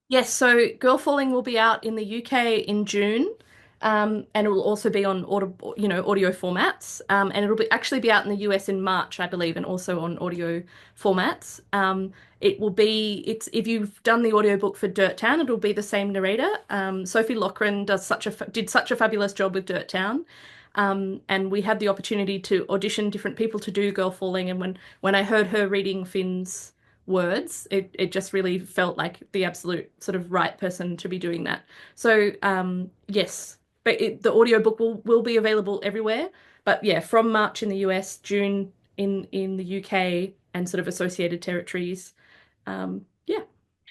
Yes, so Girl Falling will be out in the UK in June, and it will also be on audio formats, and it'll be actually be out in the US in March, I believe, and also on audio formats. It's if you've done the audiobook for Dirttown, it'll be the same narrator. Sophie Lochran did such a fabulous job with Dirttown. And we had the opportunity to audition different people to do Girl Falling, and when I heard her reading Finn's words, it just really felt like the absolute sort of right person to be doing that. So yes, but the audiobook will be available everywhere. But yeah, from March in the US, June in the UK, and sort of associated territories. Yeah.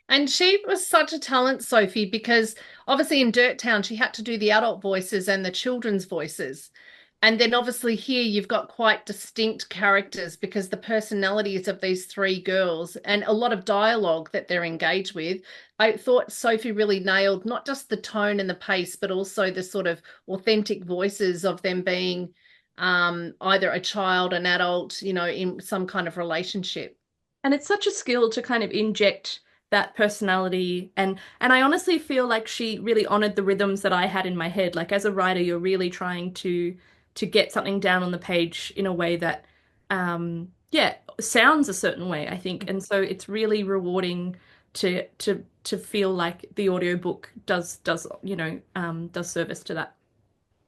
And she was such a talent, Sophie, because obviously in Dirttown, she had to do the adult voices and the children's voices. And then obviously here you've got quite distinct characters because the personalities of these three girls and a lot of dialogue that they're engaged with. I thought Sophie really nailed not just the tone and the pace, but also the sort of authentic voices of them being either a child, an adult, in some kind of relationship. And it's such a skill to kind of inject that personality, and I honestly feel like she really honored the rhythms that I had in my head. Like as a writer, you're really trying to get something down on the page in a way that yeah, sounds a certain way, I think. And so it's really rewarding to feel like the audiobook does service to that.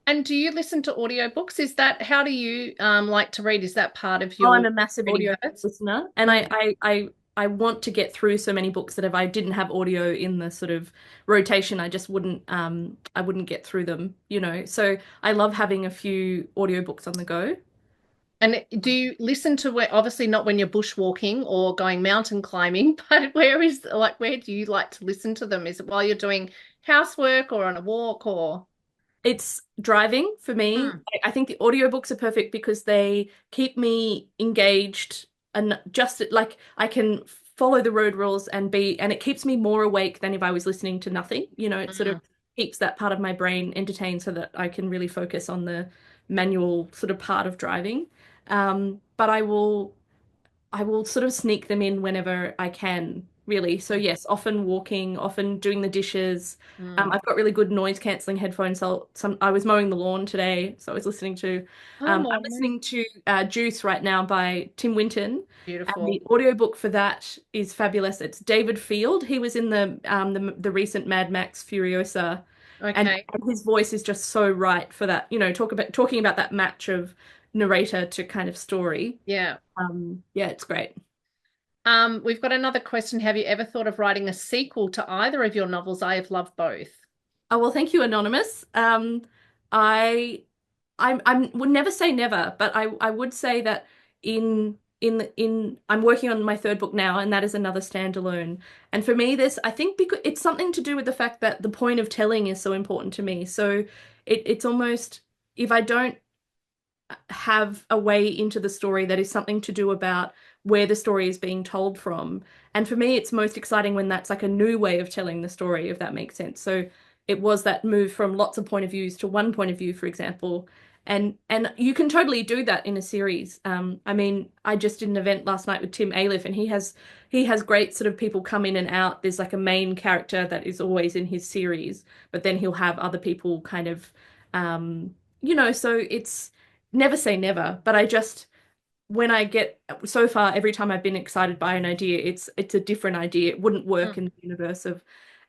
And do you listen to audiobooks? Is that how do you like to read? Is that part of Oh, I'm your a massive reading audio habits? listener, and Mm. I want to get through so many books that if I didn't have audio in the sort of rotation, I just wouldn't get through them. So I love having a few audiobooks on the go. And do you listen to where, obviously not when you're bushwalking or going mountain climbing, but where do you like to listen to them? Is it while you're doing housework or on a walk or? It's driving for me. Mm, I think the audiobooks are perfect because they keep me engaged and just like I can follow the road rules and it keeps me more awake than if I was listening to nothing. It sort of mm, keeps that part of my brain entertained so that I can really focus on the manual sort of part of driving. But I will sort of sneak them in whenever I can, really. So yes, often walking, often doing the dishes. mm. I've got really good noise cancelling headphones. So I was mowing the lawn today, so I was listening to. Oh, I'm lovely. listening to Juice right now by Tim Winton, and Beautiful. the audiobook for that is fabulous. It's David Field. He was in the recent Mad Max Furiosa, and Okay. his voice is just so right for that. Talking about that match of narrator to kind of story. Yeah. Yeah, it's great. We've got another question. Have you ever thought of writing a sequel to either of your novels? I have loved both. Oh, well, thank you, Anonymous. I I would never say never, but I would say that I'm working on my third book now, and that is another standalone. And for me, this I think because it's something to do with the fact that the point of telling is so important to me. So it's almost if I don't have a way into the story that is something to do about where the story is being told from. And for me, it's most exciting when that's like a new way of telling the story, if that makes sense. So it was that move from lots of point of views to one point of view, for example. And you can totally do that in a series. I mean, I just did an event last night with Tim Aleph, and he has great sort of people come in and out. There's like a main character that is always in his series, but then he'll have other people kind of so it's never say never, but I just when I get so far, every time I've been excited by an idea, it's a different idea. It wouldn't work Mm, in the universe of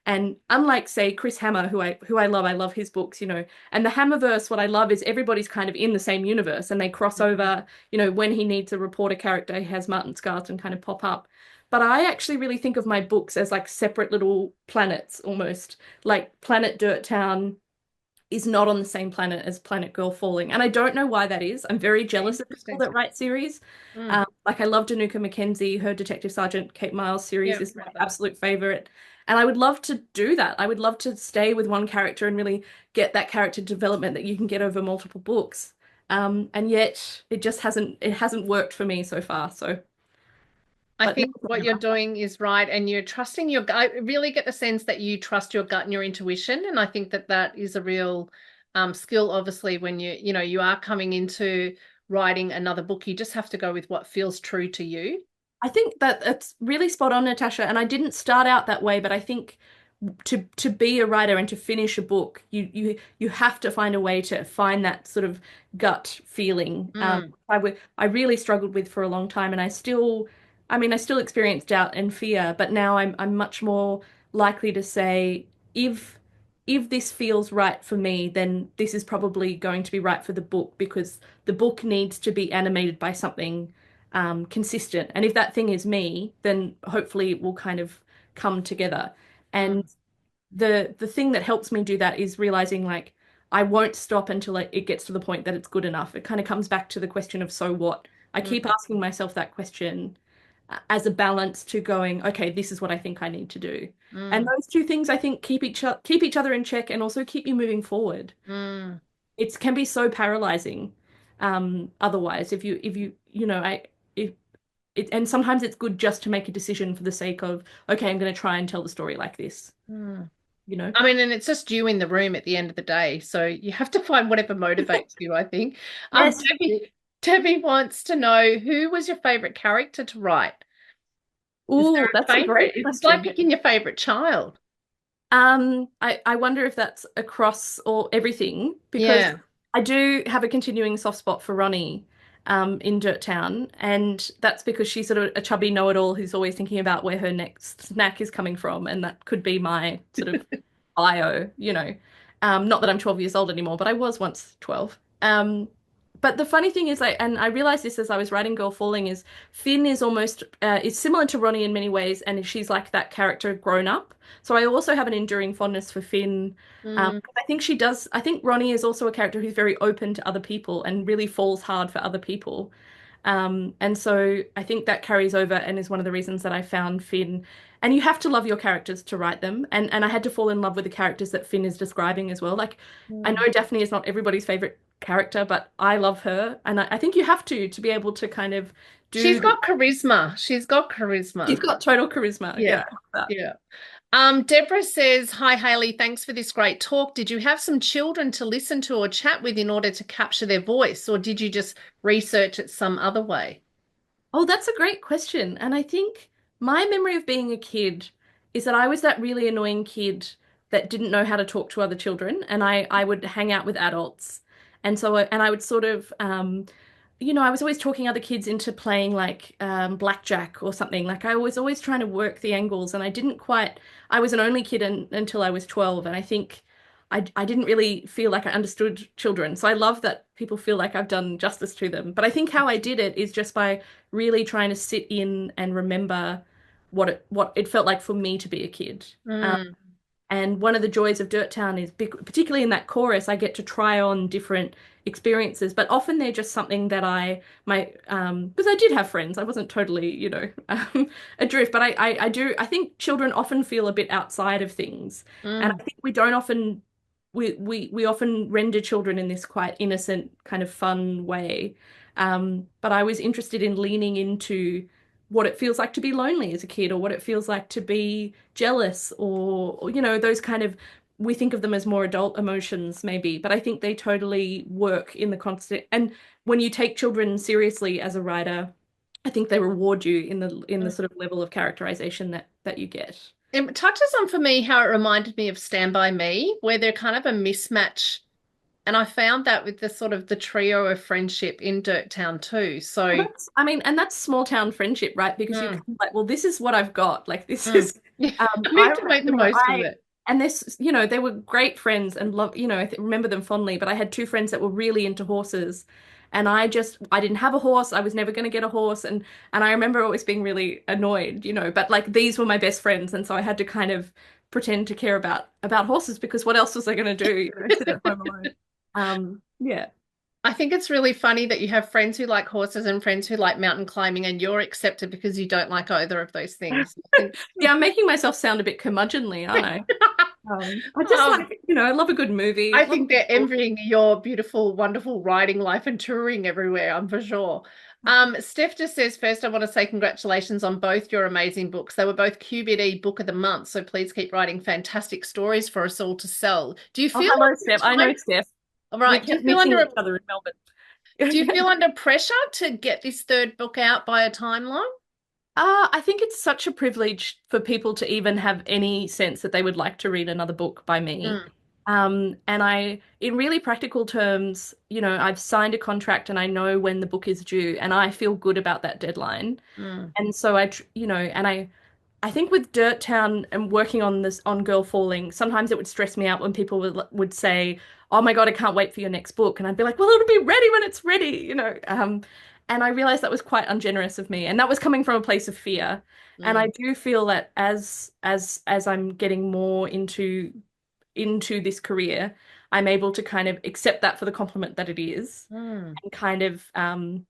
and unlike say Chris Hammer, who I love his books, and the Hammerverse, what I love is everybody's kind of in the same universe and they cross over, when he needs to report a character, he has Martin Scarton kind of pop up. But I actually really think of my books as like separate little planets almost, like Planet Dirt Town is not on the same planet as Planet Girl Falling. And I don't know why that is. I'm very jealous of people interesting. that write series. Mm, Like I love Danuka Mackenzie, her Detective Sergeant Kate Miles series yeah, is my love that. absolute favorite. And I would love to do that. I would love to stay with one character and really get that character development that you can get over multiple books. And yet it hasn't worked for me so far. So, I but think never say what you're never. doing is right, and you're trusting your gut. I really get the sense that you trust your gut and your intuition, and I think that that is a real skill. Obviously, when you are coming into writing another book, you just have to go with what feels true to you. I think that it's really spot on, Natasha. And I didn't start out that way, but I think to be a writer and to finish a book, you have to find a way to find that sort of gut feeling. Mm, I really struggled with for a long time, and I mean, I still experience doubt and fear, but now I'm much more likely to say if if this feels right for me, then this is probably going to be right for the book because the book needs to be animated by something consistent. And if that thing is me, then hopefully it will kind of come together. And mm, the thing that helps me do that is realizing like I won't stop until it gets to the point that it's good enough. It kind of comes back to the question of so what? I keep mm, asking myself that question as a balance to going, okay, this is what I think I need to do. And mm, those two things I think keep each other in check and also keep you moving forward. mm, It can be so paralyzing otherwise if you if and sometimes it's good just to make a decision for the sake of, okay, I'm going to try and tell the story like this, mm. you know? I mean, and it's just you in the room at the end of the day, so you have to find whatever motivates you, I think. Yes. Debbie wants to know who was your favorite character to write? Is there Oh, a that's a favorite? great It's like question. picking your favorite child. I wonder if that's across all everything because Yeah. I do have a continuing soft spot for Ronnie, in Dirt Town, and that's because she's sort of a chubby know-it-all who's always thinking about where her next snack is coming from, and that could be my sort of bio. Not that I'm 12 years old anymore, but I was once 12. But the funny thing is, like, and I realized this as I was writing Girl Falling, is Finn is almost is similar to Ronnie in many ways, and she's like that character grown up. So I also have an enduring fondness for Finn. Mm, 'Cause I think she does. I think Ronnie is also a character who's very open to other people and really falls hard for other people. And so I think that carries over and is one of the reasons that I found Finn. And you have to love your characters to write them. And I had to fall in love with the characters that Finn is describing as well. Like, I mm. know Daphne is not everybody's favorite character, but I love her. And I think you have to be able to kind of She's do the, got charisma. She's got she's charisma. got total charisma. Yeah. Yeah. That. Yeah. Deborah says, "Hi, Hayley. Thanks for this great talk. Did you have some children to listen to or chat with in order to capture their voice, or did you just research it some other way?" Oh, that's a great question. And I think my memory of being a kid is that I was that really annoying kid that didn't know how to talk to other children, and I would hang out with adults. And so and I would sort of I was always talking other kids into playing like blackjack or something. Like I was always trying to work the angles, and I was an only kid until I was 12, and I think I didn't really feel like I understood children. So I love that people feel like I've done justice to them. But I think how I did it is just by really trying to sit in and remember what it felt like for me to be a kid. Mm, And one of the joys of Dirt Town is, particularly in that chorus, I get to try on different experiences, but often they're just something that because I did have friends. I wasn't totally, adrift, but I think children often feel a bit outside of things. And mm, I think we often render children in this quite innocent, kind of fun way. But I was interested in leaning into what it feels like to be lonely as a kid, or what it feels like to be jealous, or those kind of, we think of them as more adult emotions maybe, but I think they totally work in the constant. And when you take children seriously as a writer, I think they reward you in the mm. sort of level of characterization that you get. It touches on for me how it reminded me of Stand By Me, where they're kind of a mismatch. And I found that with the sort of the trio of friendship in Dirt Town too. Well, So, I mean, and that's small town friendship, right? Because you're kind mm, of like, well, this is what I've got. Like, this mm. is, Yeah, I I need to remember, make the most of I, it. and this, they were great friends and love, I remember them fondly, but I had two friends that were really into horses. And I didn't have a horse. I was never going to get a horse. And I remember always being really annoyed, but like these were my best friends. And so I had to kind of pretend to care about horses, because what else was I going to do? Sit at home alone. Yeah. I think it's really funny that you have friends who like horses and friends who like mountain climbing, and you're accepted because you don't like either of those things. I think, Yeah, I'm making myself sound a bit curmudgeonly, aren't I? I just um, like, I love a good movie, I love a think good they're book. envying your beautiful, wonderful riding life and touring everywhere, I'm for sure. Steph just says, first, I want to say congratulations on both your amazing books. They were both QBD Book of the Month, so please keep writing fantastic stories for us all to sell. Do you Oh, feel hello, under Steph. I know time? Steph. All We right. kept missing each other in Do you Melbourne. feel under pressure to get this third book out by a timeline? I think it's such a privilege for people to even have any sense that they would like to read another book by me. Mm, And in really practical terms, I've signed a contract and I know when the book is due, and I feel good about that deadline. mm, And so I think with Dirt Town and working on Girl Falling, sometimes it would stress me out when people would say, "Oh my God, I can't wait for your next book," and I'd be like, "Well, it'll be ready when it's ready." And I realized that was quite ungenerous of me, and that was coming from a place of fear. And I mm, do feel that as I'm getting more into this career, I'm able to kind of accept that for the compliment that it is, mm, and kind of and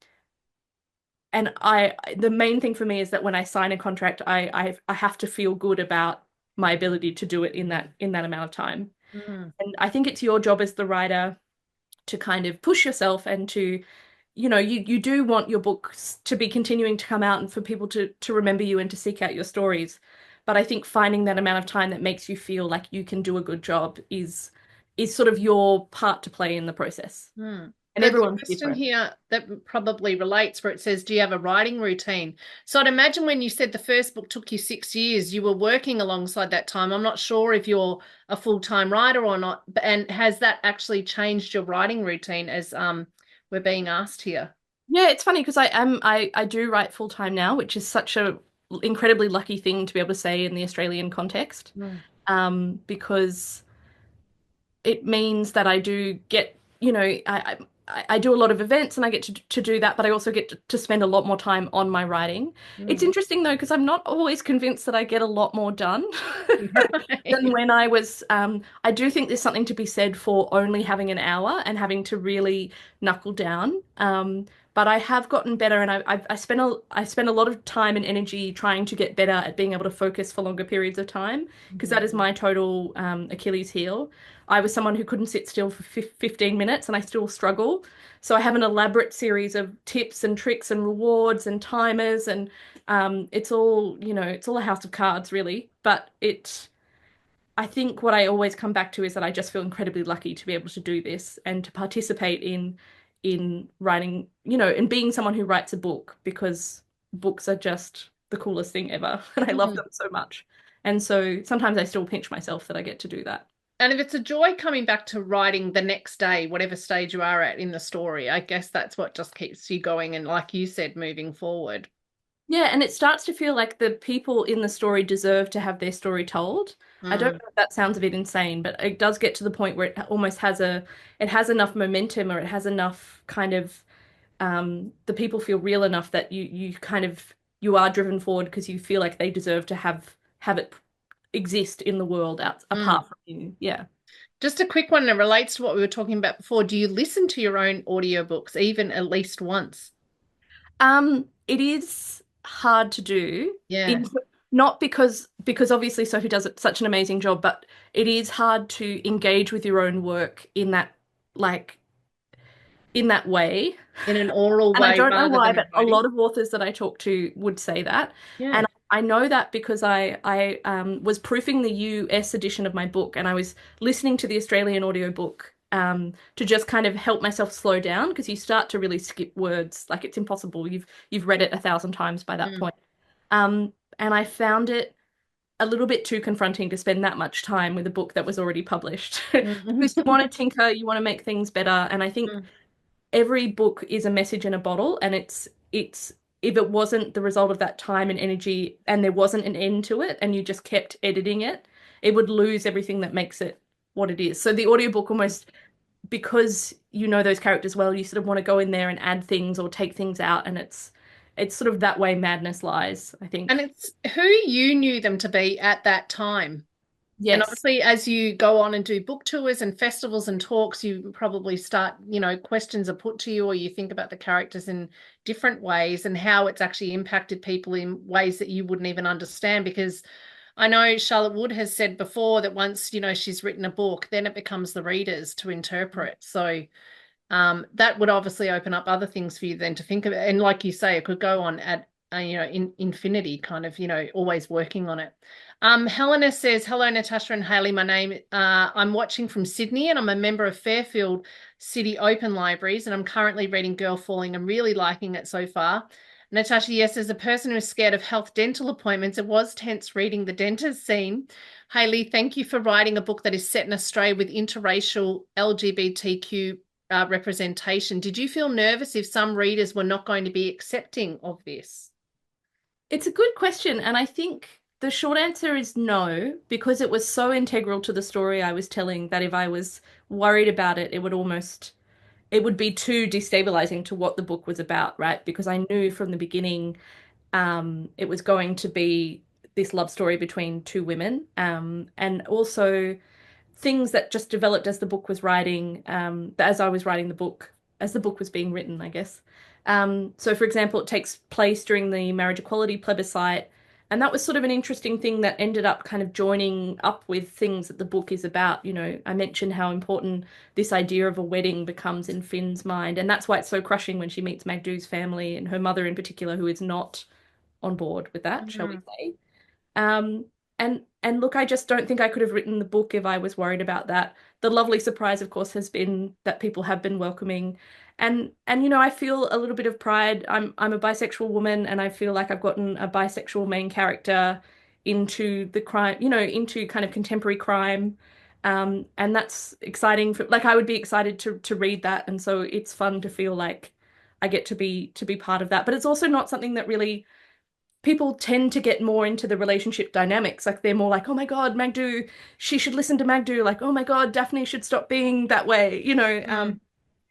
the main thing for me is that when I sign a contract, I have to feel good about my ability to do it in that amount of time. mm, And I think it's your job as the writer to kind of push yourself, and to, you do want your books to be continuing to come out and for people to remember you and to seek out your stories. But I think finding that amount of time that makes you feel like you can do a good job is sort of your part to play in the process. mm. And There's a everyone's question different. here that probably relates where it says, do you have a writing routine? So I'd imagine when you said the first book took you 6 years, you were working alongside that time. I'm not sure if you're a full-time writer or not, and has that actually changed your writing routine as we're being asked here? Yeah, it's funny because I do write full time now, which is such a incredibly lucky thing to be able to say in the Australian context. Mm, Because it means that I do get, I do a lot of events and I get to do that, but I also get to spend a lot more time on my writing. It's Mm. interesting though, because I'm not always convinced that I get a lot more done than Right. when I was. I do think there's something to be said for only having an hour and having to really knuckle down. But I have gotten better, and I spend a lot of time and energy trying to get better at being able to focus for longer periods of time, because that Mhm. is my total Achilles heel. I was someone who couldn't sit still for 15 minutes, and I still struggle. So I have an elaborate series of tips and tricks and rewards and timers, and it's all, it's all a house of cards, really. But I think what I always come back to is that I just feel incredibly lucky to be able to do this and to participate in writing, and being someone who writes a book, because books are just the coolest thing ever and I love Mm. them so much. And so sometimes I still pinch myself that I get to do that. And if it's a joy coming back to writing the next day, whatever stage you are at in the story, I guess that's what just keeps you going and, like you said, moving forward. Yeah, and it starts to feel like the people in the story deserve to have their story told. I don't Mm. know if that sounds a bit insane, but it does get to the point where it almost it has enough momentum, or it has enough kind of, the people feel real enough that you kind of, you are driven forward because you feel like they deserve to have it exist in the world out Mm. apart from you. Yeah. Just a quick one that relates to what we were talking about before. Do you listen to your own audiobooks even at least once? It is hard to do Yeah. in not because obviously Sophie does such an amazing job, but it is hard to engage with your own work like in that way. In an oral And I way don't know rather why, than in but a writing? lot of authors that I talk to would say that. Yeah. And I know that because I was proofing the US edition of my book, and I was listening to the Australian audiobook to just kind of help myself slow down, because you start to really skip words. Like, it's impossible. You've read it 1,000 times by that Mm. point. And I found it a little bit too confronting to spend that much time with a book that was already published. Mm. Because you want to tinker, you want to make things better. And I think Mm. every book is a message in a bottle, and it's if it wasn't the result of that time and energy, and there wasn't an end to it, and you just kept editing it, it would lose everything that makes it what it is. So the audiobook almost, because you know those characters well, you sort of want to go in there and add things or take things out, and it's sort of that way madness lies, I And think. it's who you knew them to be at that time. And Yes. obviously, as you go on and do book tours and festivals and talks, you probably start, questions are put to you, or you think about the characters in different ways and how it's actually impacted people in ways that you wouldn't even understand. Because I know Charlotte Wood has said before that once, she's written a book, then it becomes the readers to interpret. So that would obviously open up other things for you then to think of. And like you say, it could go on at in infinity, kind of, always working on it. Helena says, "Hello, Natasha and Hayley. My name. I'm watching from Sydney, and I'm a member of Fairfield City Open Libraries, and I'm currently reading Girl Falling. I'm really liking it so far." Natasha, yes, as a person who is scared of health dental appointments, it was tense reading the dentist scene. Hayley, thank you for writing a book that is set in Australia with interracial LGBTQ representation. Did you feel nervous if some readers were not going to be accepting of this? It's a good question, and I think the short answer is no, because it was so integral to the story I was telling that if I was worried about it, it would be too destabilizing to what the book was about, right? Because I knew from the beginning it was going to be this love story between two women, and also things that just developed as the book was writing, as I was writing the book, as the book was being written, I guess. So, for example, it takes place during the marriage equality plebiscite. And that was sort of an interesting thing that ended up kind of joining up with things that the book is about. I mentioned how important this idea of a wedding becomes in Finn's mind. And that's why it's so crushing when she meets Magdu's family, and her mother in particular, who is not on board with that, shall we Mhm. say. Um, and look, I just don't think I could have written the book if I was worried about that. The lovely surprise, of course, has been that people have been welcoming. And I feel a little bit of pride. I'm a bisexual woman, and I feel like I've gotten a bisexual main character into the crime, into kind of contemporary crime. And that's exciting for, like, I would be excited to read that, and so it's fun to feel like I get to be part of that. But it's also not something that really people tend to get more into the relationship dynamics. Like, they're more like, oh my God, Magdu, she should listen to Magdu. Like, oh my God, Daphne should stop being that way. Mm.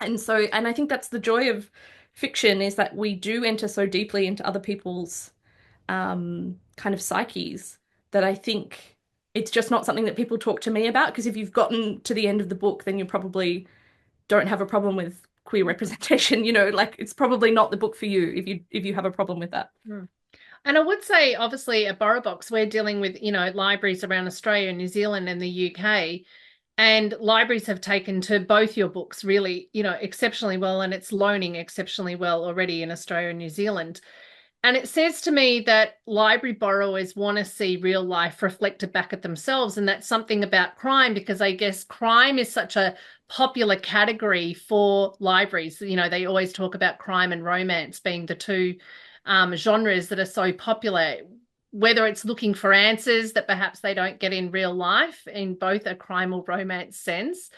And I think that's the joy of fiction, is that we do enter so deeply into other people's kind of psyches, that I think it's just not something that people talk to me about. Because if you've gotten to the end of the book, then you probably don't have a problem with queer representation. Like, it's probably not the book for you if you have a problem with that. Mm. And I would say, obviously, at BorrowBox, we're dealing with, libraries around Australia, New Zealand, and the UK. And libraries have taken to both your books really, exceptionally well, and it's loaning exceptionally well already in Australia and New Zealand. And it says to me that library borrowers want to see real life reflected back at themselves. And that's something about crime, because I guess crime is such a popular category for libraries. They always talk about crime and romance being the two genres that are so popular, whether it's looking for answers that perhaps they don't get in real life in both a crime or romance sense.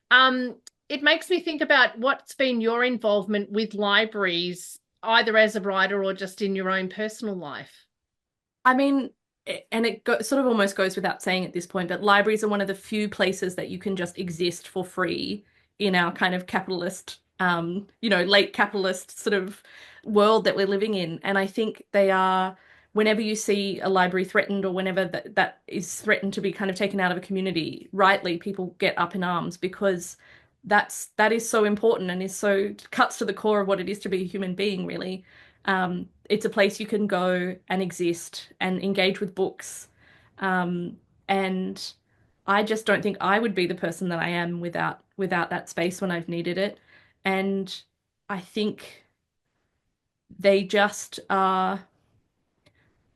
Um, it makes me think about what's been your involvement with libraries, either as a writer or just in your own personal life. I mean, and sort of almost goes without saying at this point, but libraries are one of the few places that you can just exist for free in our kind of capitalist, late capitalist sort of world that we're living in. And I think they are, whenever you see a library threatened, or whenever that is threatened to be kind of taken out of a community, rightly, people get up in arms, because that is so important, and is so cuts to the core of what it is to be a human being, really. It's a place you can go and exist and engage with books. Um, and I just don't think I would be the person that I am without that space when I've needed it. And I think they just are,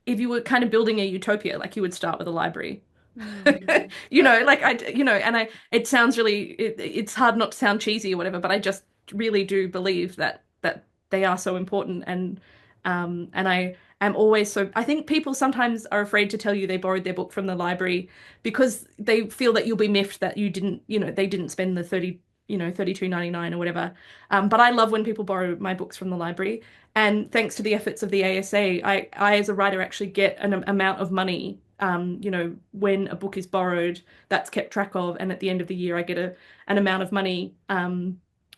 if you were kind of building a utopia, like, you would start with a library. Mm. Like, it sounds really, it's hard not to sound cheesy or whatever, but I just really do believe that they are so important. And I am always so, I think people sometimes are afraid to tell you they borrowed their book from the library, because they feel that you'll be miffed that you didn't, they didn't spend the 32.99 or whatever. But I love when people borrow my books from the library. And thanks to the efforts of the ASA, I as a writer actually get an amount of money. When a book is borrowed, that's kept track of, and at the end of the year, I get an amount of money,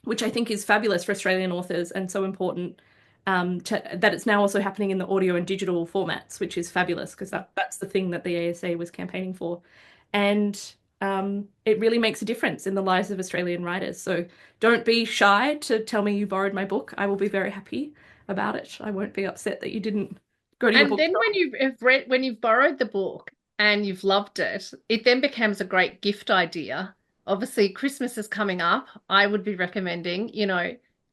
which I think is fabulous for Australian authors, and so important. That it's now also happening in the audio and digital formats, which is fabulous, because that's the thing that the ASA was campaigning for. And it really makes a difference in the lives of Australian writers. So don't be shy to tell me you borrowed my book. I will be very happy about it. I won't be upset that you didn't go to your And then bookshop. when you've borrowed the book and you've loved it, it then becomes a great gift idea. Obviously, Christmas is coming up. I would be recommending,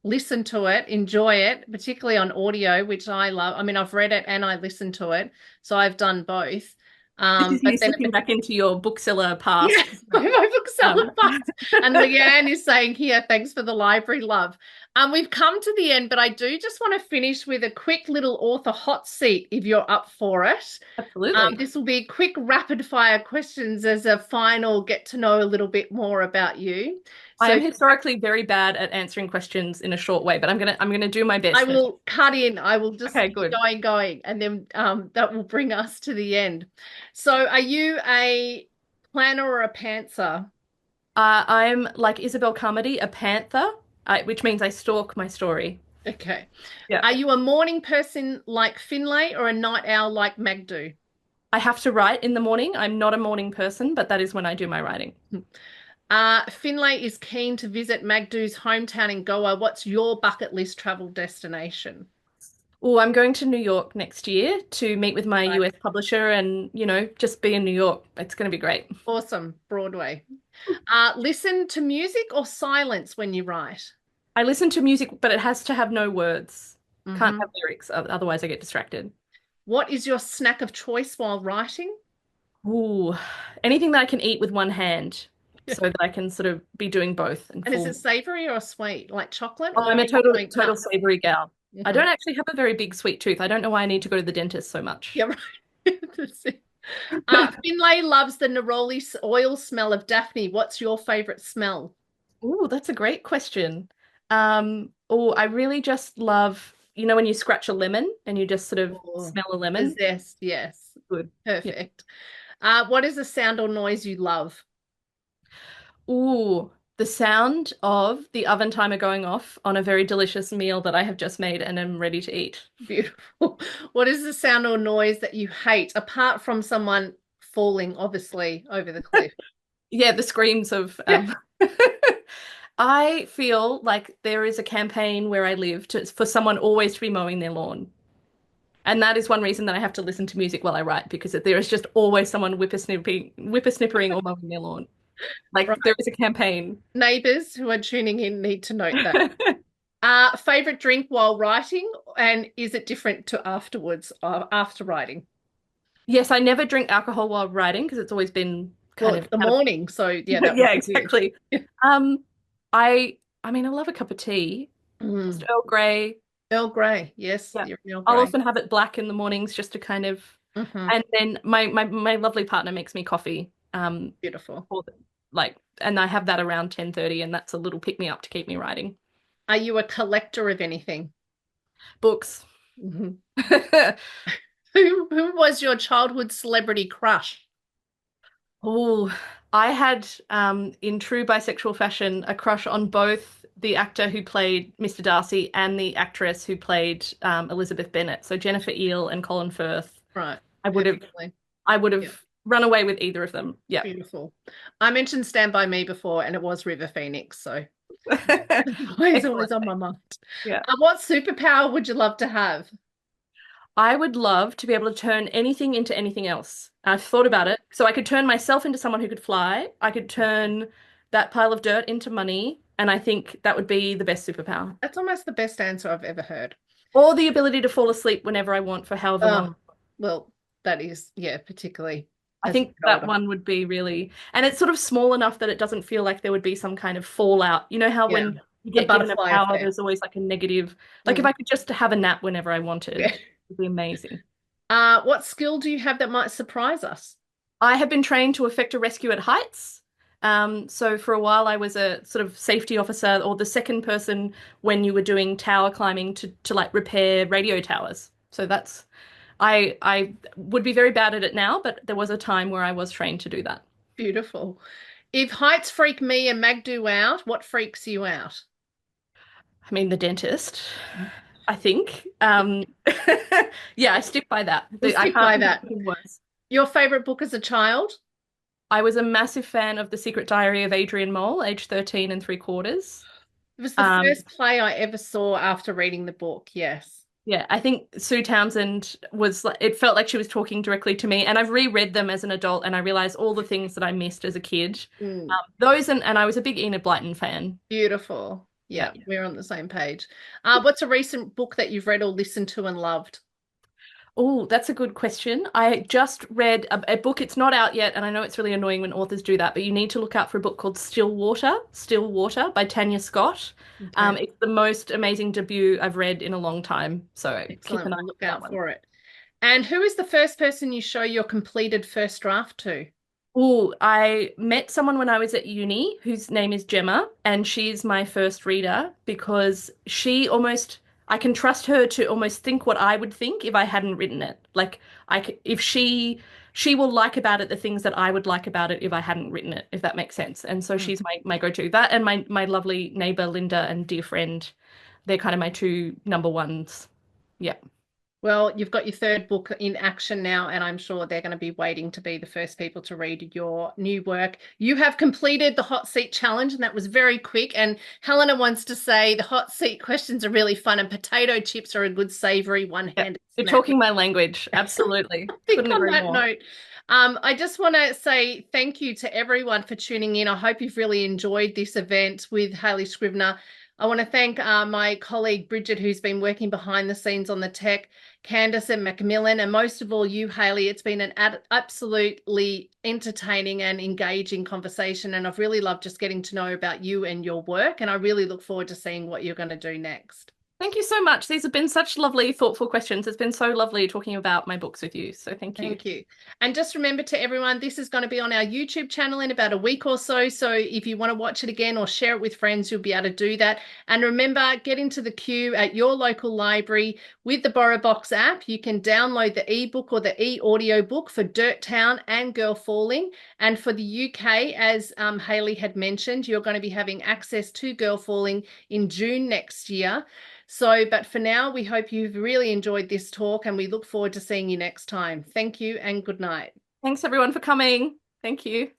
listen to it, enjoy it, particularly on audio, which I love. I mean, I've read it and I listened to it, so I've done both. This is But you then slipping back into your bookseller yeah, past. my bookseller Um, past. And Leanne is saying here, thanks for the library love. We've come to the end, but I do just want to finish with a quick little author hot seat if you're up for it. Absolutely. This will be quick rapid fire questions as a final get to know a little bit more about you. I So am historically very bad at answering questions in a short way, but I'm gonna do my I best. will cut in. I will just Okay, keep good. going, and then that will bring us to the end. So are you a planner or a pantser? I'm like Isabel Carmody, a panther, which means I stalk my story. Okay. Yeah. Are you a morning person like Finlay or a night owl like Magdu? I have to write in the morning. I'm not a morning person, but that is when I do my writing. Finlay is keen to visit Magdu's hometown in Goa. What's your bucket list travel destination? Oh, I'm going to New York next year to meet with my Right. US publisher and, just be in New York. It's going to be great. Awesome. Broadway. Listen to music or silence when you write? I listen to music, but it has to have no words. Can't Hmm. have lyrics, otherwise I get distracted. What is your snack of choice while writing? Ooh, anything that I can eat with one hand so that I can sort of be doing both and And is it full. savory or sweet, like chocolate, Oh, or I'm are a you total going total nuts? savory gal. I Hmm. don't actually have a very big sweet tooth. I don't know why I need to go to the dentist so much. Yeah, right. That's it. Finlay loves the neroli oil smell of Daphne. What's your favorite smell? Ooh, that's a great question. I really just love, when you scratch a lemon and you just sort of Oh, smell a the lemon. zest, yes. Good. Yeah. Perfect. What is a sound or noise you love? Ooh. The sound of the oven timer going off on a very delicious meal that I have just made and am ready to eat. Beautiful. What is the sound or noise that you hate, apart from someone falling, obviously, over the cliff? Yeah, the screams of Yeah. I feel like there is a campaign where I live for someone always to be mowing their lawn. And that is one reason that I have to listen to music while I write because there is just always someone whippersnippering or mowing their lawn. Like there Right. is a campaign. Neighbors who are tuning in need to note that. Favorite drink while writing, and is it different to afterwards, after writing? Yes, I never drink alcohol while writing because it's always been Well, kind it's of the out of morning, so yeah, that would yeah, be weird. exactly. Um, I mean, I love a cup of tea, just Mm. Earl Grey. Earl Grey, yes, Yeah. you're Earl I'll Grey. often have it black in the mornings just to kind of, Hmm. and then my lovely partner makes me coffee. Beautiful. For the, like, and I have that around 10:30, and that's a little pick me up to keep me writing. Are you a collector of anything? Books. Mhm. Who was your childhood celebrity crush? Oh, I had, in true bisexual fashion, a crush on both the actor who played Mr. Darcy and the actress who played Elizabeth Bennet. So Jennifer Ehle and Colin Firth. Right, I would have, perfectly. I would Yeah, have run away with either of them. Yeah. beautiful. I mentioned Stand By Me before, and it was River Phoenix, so always, always Excellent. on my mind. Yeah. What superpower would you love to have? I would love to be able to turn anything into anything else. I've thought about it. So I could turn myself into someone who could fly. I could turn that pile of dirt into money. And I think that would be the best superpower. That's almost the best answer I've ever heard. Or the ability to fall asleep whenever I want for however long. Oh, well, that is, yeah, particularly I as we think get that older. one would be really, and it's sort of small enough that it doesn't feel like there would be some kind of fallout. You know how Yeah, when you the get given a butterfly power, effect. there's always like a negative. Like if Mm. I could just have a nap whenever I Yeah. wanted, it'd be amazing. What skill do you have that might surprise us? I have been trained to effect a rescue at heights. So for a while, I was a sort of safety officer or the second person when you were doing tower climbing to like repair radio towers. So that's I would be very bad at it now, but there was a time where I was trained to do that. Beautiful. If heights freak me and Magdu out, what freaks you out? I mean, the dentist, I think. Yeah, I stick by that. We'll I stick can't by think of that. anything worse. Your favorite book as a child? I was a massive fan of The Secret Diary of Adrian Mole, age 13 and three quarters. It was the Um, first play I ever saw after reading the book. Yes. Yeah, I think Sue Townsend was like, it felt like she was talking directly to me. And I've reread them as an adult and I realized all the things that I missed as a kid. Mm, Those and I was a big Enid Blyton fan. beautiful. Yeah. Yeah, we're on the same page. What's a recent book that you've read or listened to and loved? Oh, that's a good question. I just read a book. It's not out yet, and I know it's really annoying when authors do that, but you need to look out for a book called Still Water by Tanya Scott. Okay, It's the most amazing debut I've read in a long time. So keep excellent. an eye We'll out look for that out one. for it. And who is the first person you show your completed first draft to? Oh, I met someone when I was at uni whose name is Gemma, and she's my first reader because I can trust her to almost think what I would think if I hadn't written it. Like, if she will like about it the things that I would like about it if I hadn't written it, if that makes sense. And so Mm. she's my go-to. That and my lovely neighbor Linda and dear friend, they're kind of my two number ones. Yeah. Well, you've got your third book in action now, and I'm sure they're going to be waiting to be the first people to read your new work. You have completed the hot seat challenge, and that was very quick. And Helena wants to say the hot seat questions are really fun, and potato chips are a good savory Yeah. one-handed You're snack. talking my language. Absolutely. I think Couldn't on agree that more. note, I just want to say thank you to everyone for tuning in. I hope you've really enjoyed this event with Hayley Scrivenor. I want to thank my colleague Bridget, who's been working behind the scenes on the tech, Candace and Macmillan, and most of all you, Hayley. It's been an absolutely entertaining and engaging conversation, and I've really loved just getting to know about you and your work, and I really look forward to seeing what you're going to do next. Thank you so much. These have been such lovely, thoughtful questions. It's been so lovely talking about my books with you. So thank you. Thank you. And just remember to everyone, this is going to be on our YouTube channel in about a week or so. So if you want to watch it again or share it with friends, you'll be able to do that. And remember, get into the queue at your local library with the BorrowBox app. You can download the ebook or the e-audio book for Dirt Town and Girl Falling. And for the UK, as Hayley had mentioned, you're going to be having access to Girl Falling in June next year. So, but for now, we hope you've really enjoyed this talk and we look forward to seeing you next time. Thank you and good night. Thanks everyone for coming. Thank you.